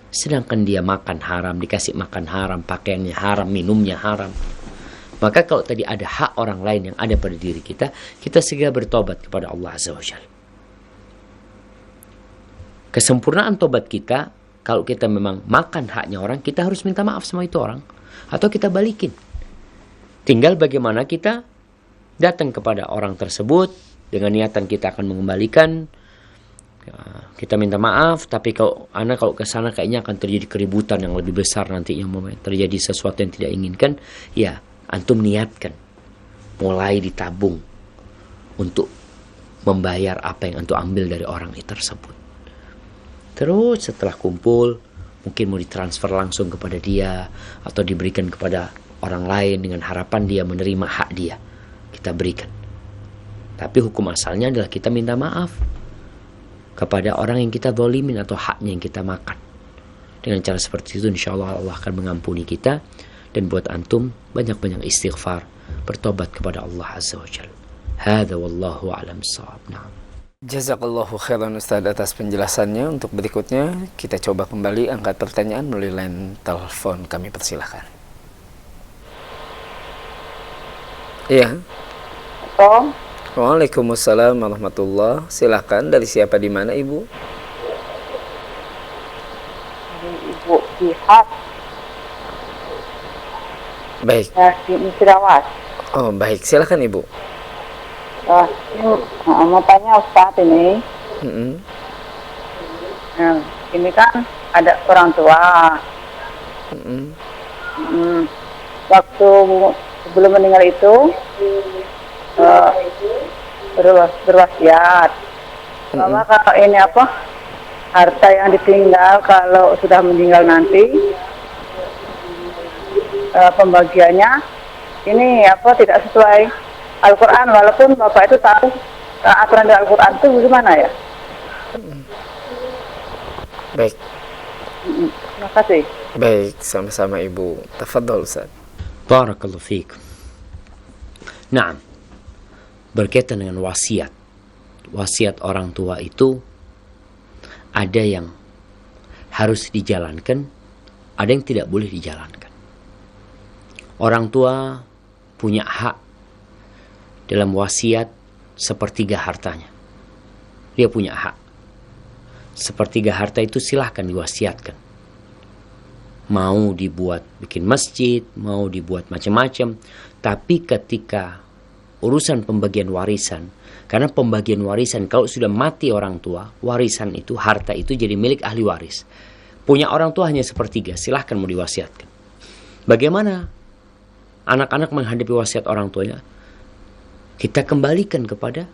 sedangkan dia makan haram, dikasih makan haram, pakaiannya haram, minumnya haram. Maka kalau tadi ada hak orang lain yang ada pada diri kita, kita segera bertobat kepada Allah azza wa jalla. Kesempurnaan tobat kita, kalau kita memang makan haknya orang, kita harus minta maaf sama itu orang, atau kita balikin. Tinggal bagaimana kita datang kepada orang tersebut dengan niatan kita akan mengembalikan, kita minta maaf. Tapi kalau ke sana kayaknya akan terjadi keributan yang lebih besar nantinya, terjadi sesuatu yang tidak inginkan, ya antum niatkan mulai ditabung untuk membayar apa yang antum ambil dari orang itu tersebut. Terus setelah kumpul, mungkin mau ditransfer langsung kepada dia atau diberikan kepada orang lain dengan harapan dia menerima hak dia, kita berikan. Tapi hukum asalnya adalah kita minta maaf kepada orang yang kita zalimin atau haknya yang kita makan. Dengan cara seperti itu insya Allah Allah akan mengampuni kita. Dan buat antum banyak-banyak istighfar, bertobat kepada Allah azza wa jalla. Hadza wallahu a'lam bissawab. Na'am. Jazakallahu khairan Ustaz atas penjelasannya. Untuk berikutnya kita coba kembali angkat pertanyaan melalui line telepon, kami persilahkan. Iya. Waalaikumsalam warahmatullah. Silakan, dari siapa di mana Ibu? Ibu Jihad. Baik. Di Musyirawat. Oh baik, silakan Ibu. Mau tanya Ustaz ini. Nah, ini kan ada orang tua. Waktu sebelum meninggal itu berwasiat bahwa kalau ini harta yang ditinggal kalau sudah meninggal nanti pembagiannya ini tidak sesuai Al-Quran, walaupun Bapak itu tahu aturan dari Al-Quran itu gimana ya. Baik. Terima kasih. Baik, sama-sama Ibu. Tafadhol Ustaz. Barakallahu fiik. Nah, berkaitan dengan wasiat. Wasiat orang tua itu ada yang harus dijalankan, ada yang tidak boleh dijalankan. Orang tua punya hak dalam wasiat sepertiga hartanya. Dia punya hak. Sepertiga harta itu silahkan diwasiatkan. Mau dibuat bikin masjid, mau dibuat macam-macam. Tapi ketika urusan pembagian warisan. Karena pembagian warisan, kalau sudah mati orang tua, warisan itu, harta itu jadi milik ahli waris. Punya orang tua hanya sepertiga, silahkan mau diwasiatkan. Bagaimana anak-anak menghadapi wasiat orang tuanya? Kita kembalikan kepada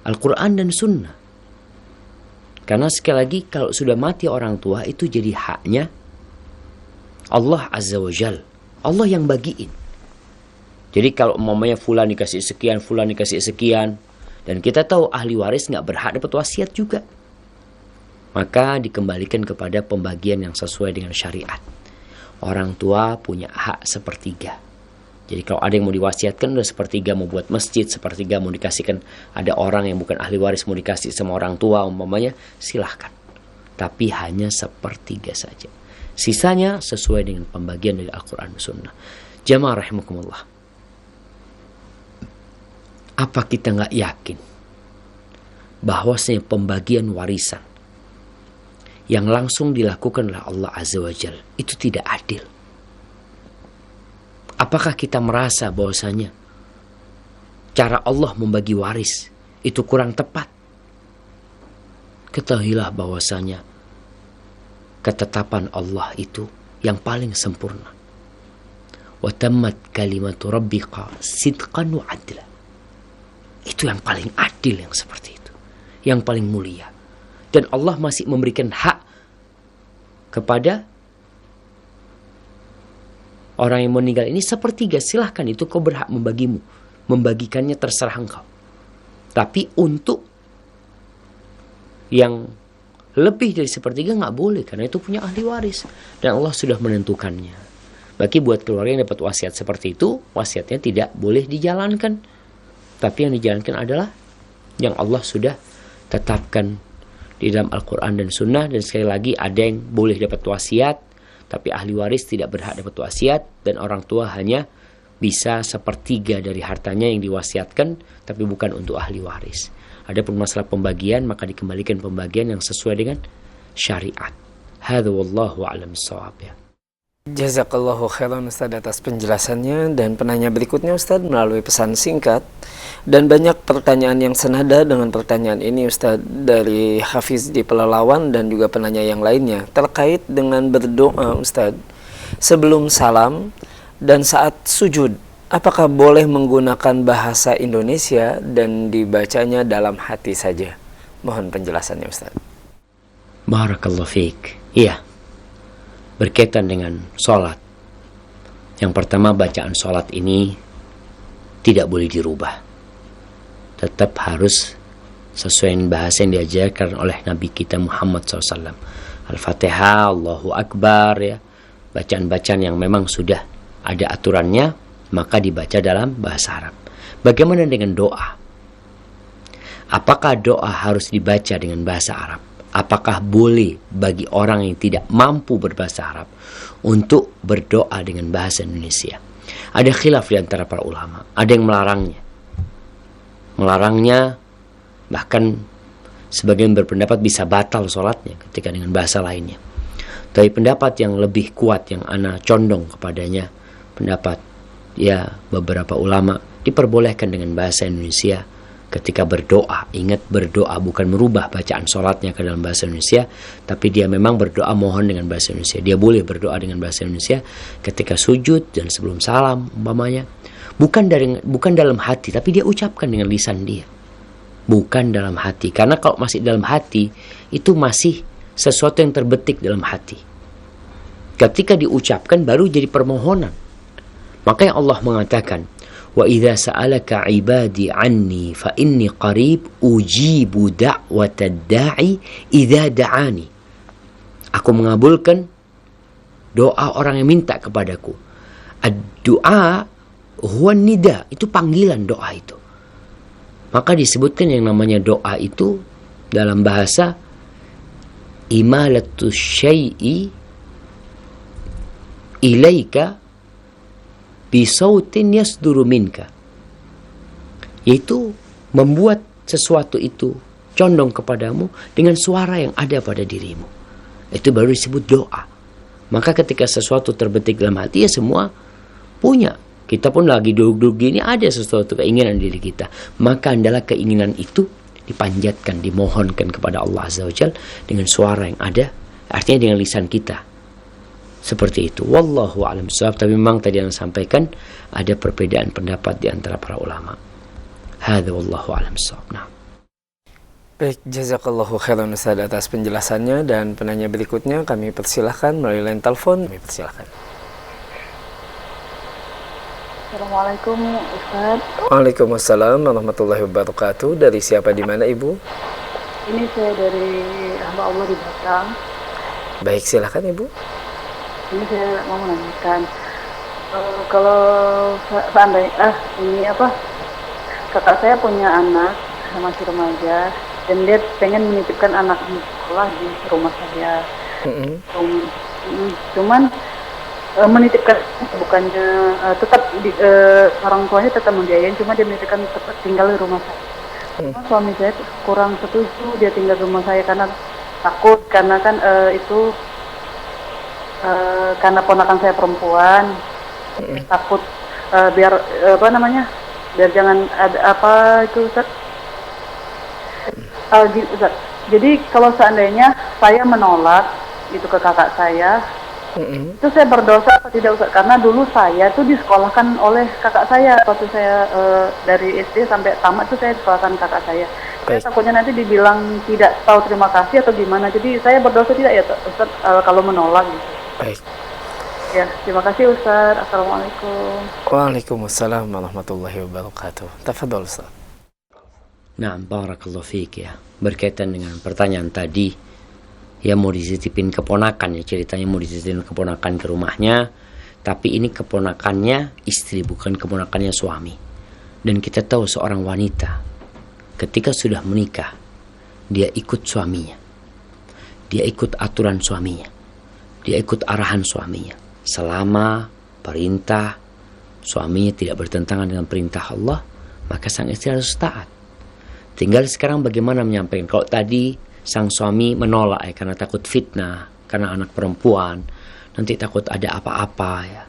Al-Quran dan Sunnah. Karena sekali lagi, kalau sudah mati orang tua, itu jadi haknya Allah Azza wa Jal. Allah yang bagiin. Jadi kalau umpamanya fulan dikasih sekian, fulan dikasih sekian, dan kita tahu ahli waris nggak berhak dapat wasiat juga, maka dikembalikan kepada pembagian yang sesuai dengan syariat. Orang tua punya hak sepertiga. Jadi kalau ada yang mau diwasiatkan udah sepertiga, mau buat masjid sepertiga, mau dikasihkan ada orang yang bukan ahli waris mau dikasih sama orang tua umpamanya, silahkan. Tapi hanya sepertiga saja. Sisanya sesuai dengan pembagian dari Al-Quran dan Sunnah. Jamaah rahimakumullah. Apa kita nggak yakin bahwasanya pembagian warisan yang langsung dilakukan oleh Allah Azza wa Jalla itu tidak adil? Apakah kita merasa bahwasanya cara Allah membagi waris itu kurang tepat? Ketahuilah bahwasanya ketetapan Allah itu yang paling sempurna. Wa tammat kalimatu rabbika sidqan wa adla. Itu yang paling adil, yang seperti itu, yang paling mulia. Dan Allah masih memberikan hak kepada orang yang meninggal ini sepertiga. Silahkan, itu kau berhak membagimu, membagikannya terserah engkau. Tapi untuk yang lebih dari sepertiga nggak boleh, karena itu punya ahli waris dan Allah sudah menentukannya. Bagi buat keluarga yang dapat wasiat seperti itu, wasiatnya tidak boleh dijalankan. Tapi yang dijalankan adalah yang Allah sudah tetapkan di dalam Al-Quran dan Sunnah. Dan sekali lagi, ada yang boleh dapat wasiat, tapi ahli waris tidak berhak dapat wasiat. Dan orang tua hanya bisa sepertiga dari hartanya yang diwasiatkan, tapi bukan untuk ahli waris. Adapun masalah pembagian, maka dikembalikan pembagian yang sesuai dengan syariat. Hadza wallahu a'lam bissawab. Ya. Jazakallahu khairan Ustaz atas penjelasannya. Dan penanya berikutnya Ustaz melalui pesan singkat, dan banyak pertanyaan yang senada dengan pertanyaan ini Ustaz, dari Hafiz di Pelalawan dan juga penanya yang lainnya, terkait dengan berdoa Ustaz sebelum salam dan saat sujud. Apakah boleh menggunakan bahasa Indonesia dan dibacanya dalam hati saja? Mohon penjelasannya Ustaz. Barakallahu fiik. Iya, berkaitan dengan sholat. Yang pertama, bacaan sholat ini tidak boleh dirubah. Tetap harus sesuai dengan bahasa yang diajarkan oleh Nabi kita Muhammad SAW. Al-Fatihah, Allahu Akbar, ya. Bacaan-bacaan yang memang sudah ada aturannya, maka dibaca dalam bahasa Arab. Bagaimana dengan doa? Apakah doa harus dibaca dengan bahasa Arab? Apakah boleh bagi orang yang tidak mampu berbahasa Arab untuk berdoa dengan bahasa Indonesia? Ada khilaf di antara para ulama. Ada yang melarangnya. Melarangnya, bahkan sebagian berpendapat bisa batal sholatnya ketika dengan bahasa lainnya. Tapi pendapat yang lebih kuat, yang ana condong kepadanya, pendapat ya beberapa ulama, diperbolehkan dengan bahasa Indonesia ketika berdoa. Ingat, berdoa bukan merubah bacaan sholatnya ke dalam bahasa Indonesia, tapi dia memang berdoa mohon dengan bahasa Indonesia. Dia boleh berdoa dengan bahasa Indonesia ketika sujud dan sebelum salam umpamanya. Bukan dalam hati, tapi dia ucapkan dengan lisan dia. Bukan dalam hati, karena kalau masih dalam hati, itu masih sesuatu yang terbetik dalam hati. Ketika diucapkan baru jadi permohonan. Makanya Allah mengatakan, wa idza sa'alaka 'ibadi 'anni fa inni qarib ujibu da'watad da'i idza da'ani. Aku mengabulkan doa orang yang minta kepadaku. Ad-du'a huwa nida, itu panggilan doa itu. Maka disebutkan yang namanya doa itu dalam bahasa imalatu syai'i ilaika bisautin yasduru minka, yaitu membuat sesuatu itu condong kepadamu dengan suara yang ada pada dirimu. Itu baru disebut doa. Maka ketika sesuatu terbetik dalam hati, ya semua punya Kita pun lagi duduk-duduk gini, ada sesuatu keinginan diri kita. Maka adalah keinginan itu dipanjatkan, dimohonkan kepada Allah Azza wa Jal dengan suara yang ada, artinya dengan lisan kita. Seperti itu. Wallahu a'lam bishawab. Tapi memang tadi yang sampaikan ada perbedaan pendapat di antara para ulama. Hadza wallahu a'lam bishawab. Nah. Baik, jazakallahu khairan Ustaz atas penjelasannya, dan penanya berikutnya kami persilahkan melalui line telepon. Kami persilahkan. Assalamualaikum Ustaz. Waalaikumsalam warahmatullahi wabarakatuh. Dari siapa, di mana Ibu? Ini saya dari hamba Allah di Batam. Baik, silakan Ibu. Ini saya mau menanyakan, kalau seandainya ini kakak saya punya anak masih remaja dan dia pengen menitipkan anak di sekolah di rumah saya. Cuman menitipkan bukannya tetap orang tuanya tetap membiayain, cuma dia menitipkan tetap tinggal di rumah saya. Cuma suami saya kurang setuju dia tinggal di rumah saya karena takut, karena kan itu karena ponakan saya perempuan, takut biar biar jangan ada apa itu Ustaz. Jadi kalau seandainya saya menolak itu ke kakak saya, itu saya berdosa atau tidak Ustaz? Karena dulu saya tuh disekolahkan oleh kakak saya waktu saya dari SD sampai tamat tuh saya disekolahkan kakak saya. Saya takutnya nanti dibilang tidak tahu terima kasih atau gimana. Jadi saya berdosa tidak ya Ustaz kalau menolak gitu. Baik. Ya, terima kasih Ustaz. Assalamualaikum. Waalaikumsalam warahmatullahi wabarakatuh. Tafadhol Ustaz. Nah, barakallahu fiik ya. Berkaitan dengan pertanyaan tadi, ya mau dititipin keponakan ya, ceritanya mau dititipin keponakan ke rumahnya, tapi ini keponakannya istri, bukan keponakannya suami. Dan kita tahu seorang wanita ketika sudah menikah, dia ikut suaminya, dia ikut aturan suaminya, dia ikut arahan suaminya. Selama perintah suaminya tidak bertentangan dengan perintah Allah, maka sang istri harus taat. Tinggal sekarang bagaimana menyampaikan. Kalau tadi sang suami menolak ya, karena takut fitnah, karena anak perempuan, nanti takut ada apa-apa ya.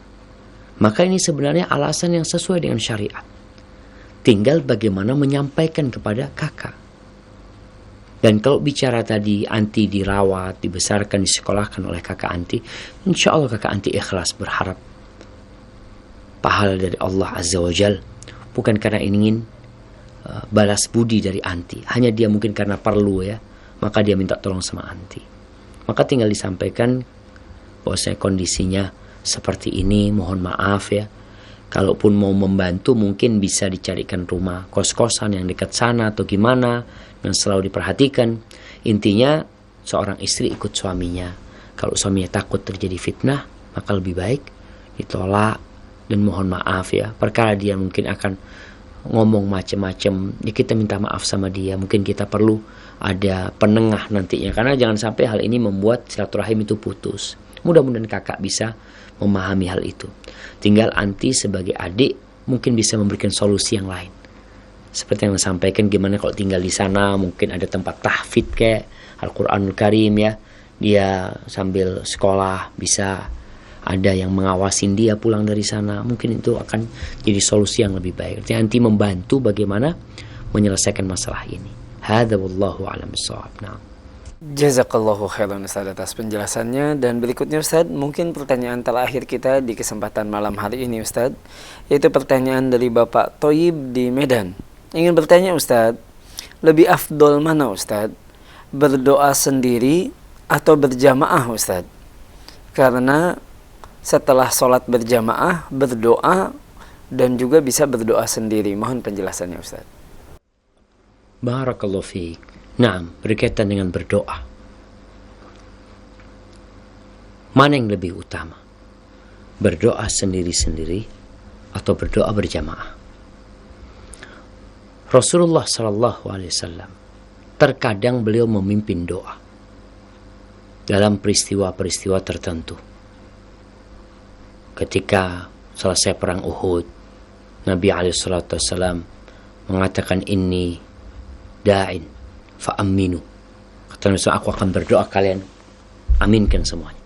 Maka ini sebenarnya alasan yang sesuai dengan syariat. Tinggal bagaimana menyampaikan kepada kakak. Dan kalau bicara tadi anti dirawat, dibesarkan, disekolahkan oleh kakak anti, insya Allah kakak anti ikhlas berharap pahala dari Allah Azza wa Jal, bukan karena ingin balas budi dari anti, hanya dia mungkin karena perlu ya, maka dia minta tolong sama anti. Maka tinggal disampaikan bahwasanya kondisinya seperti ini, mohon maaf ya. Kalaupun mau membantu mungkin bisa dicarikan rumah kos-kosan yang dekat sana atau gimana, dan selalu diperhatikan. Intinya seorang istri ikut suaminya. Kalau suaminya takut terjadi fitnah, maka lebih baik ditolak dan mohon maaf ya. Perkara dia mungkin akan ngomong macam-macam, ya kita minta maaf sama dia. Mungkin kita perlu ada penengah nantinya, karena jangan sampai hal ini membuat silaturahim itu putus. Mudah-mudahan kakak bisa memahami hal itu. Tinggal anti sebagai adik mungkin bisa memberikan solusi yang lain. Seperti yang disampaikan, gimana kalau tinggal di sana, mungkin ada tempat tahfidz kayak Al-Quranul Karim ya. Dia sambil sekolah bisa ada yang mengawasin dia pulang dari sana. Mungkin itu akan jadi solusi yang lebih baik. Artinya anti membantu bagaimana menyelesaikan masalah ini. Hadza wallahu a'lam bishawab. Nah. Jazakallahu khairan Ustaz atas penjelasannya. Dan berikutnya Ustaz, mungkin pertanyaan terakhir kita di kesempatan malam hari ini Ustaz, yaitu pertanyaan dari Bapak Toyib di Medan. Ingin bertanya Ustaz, lebih afdol mana Ustaz? Berdoa sendiri atau berjamaah Ustaz? Karena setelah sholat berjamaah, berdoa, dan juga bisa berdoa sendiri. Mohon penjelasannya Ustaz. Barakallahu fiik. Nah, berkaitan dengan berdoa, mana yang lebih utama? Berdoa sendiri-sendiri atau berdoa berjamaah? Rasulullah SAW terkadang beliau memimpin doa dalam peristiwa-peristiwa tertentu. Ketika selesai perang Uhud, Nabi SAW mengatakan, inni da'in fa'aminu. Kata Nabi SAW, aku akan berdoa, kalian aminkan semuanya.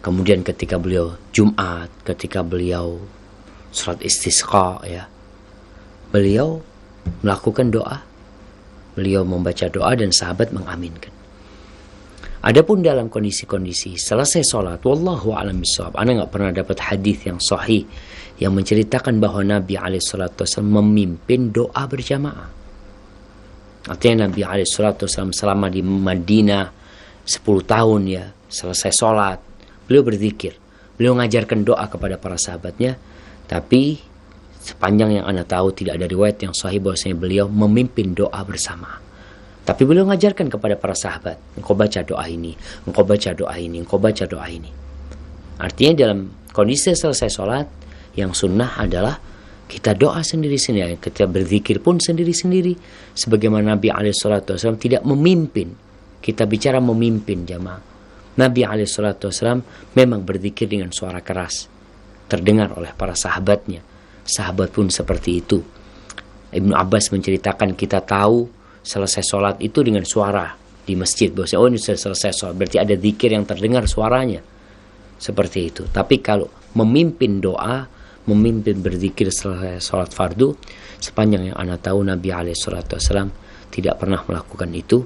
Kemudian ketika beliau Jumat, ketika beliau salat istisqa ya. Beliau melakukan doa, beliau membaca doa dan sahabat mengaminkan. Adapun dalam kondisi-kondisi selesai sholat, wallahu a'lam bishawab, ana nggak pernah dapat hadis yang sahih yang menceritakan bahwa Nabi SAW memimpin doa berjamaah. Artinya Nabi SAW selama di Madinah 10 tahun ya, selesai sholat, beliau berzikir, beliau mengajarkan doa kepada para sahabatnya, tapi sepanjang yang anda tahu tidak ada riwayat yang sahih bahwasanya beliau memimpin doa bersama. Tapi beliau mengajarkan kepada para sahabat, engkau baca doa ini, engkau baca doa ini, engkau baca doa ini. Artinya dalam kondisi selesai sholat, yang sunnah adalah kita doa sendiri-sendiri, kita berzikir pun sendiri-sendiri. Sebagaimana Nabi SAW tidak memimpin, kita bicara memimpin jamaah. Nabi SAW memang berzikir dengan suara keras, terdengar oleh para sahabatnya. Sahabat pun seperti itu. Ibnu Abbas menceritakan kita tahu selesai sholat itu dengan suara di masjid. Bahwa oh ini sudah selesai sholat, berarti ada zikir yang terdengar suaranya. Seperti itu. Tapi kalau memimpin doa, memimpin berzikir selesai sholat fardu, sepanjang yang anda tahu Nabi SAW tidak pernah melakukan itu,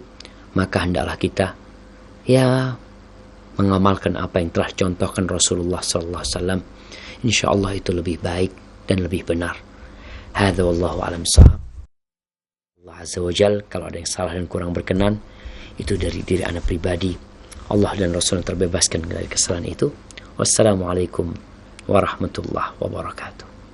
maka hendaklah kita ya mengamalkan apa yang telah contohkan Rasulullah SAW. InsyaAllah itu lebih baik dan lebih benar. Hadza wallahu a'lam bishawab. Allah Azza wa Jal, kalau ada yang salah dan kurang berkenan, itu dari diri anda pribadi. Allah dan Rasul terbebaskan dari kesalahan itu. Wassalamualaikum warahmatullahi wabarakatuh.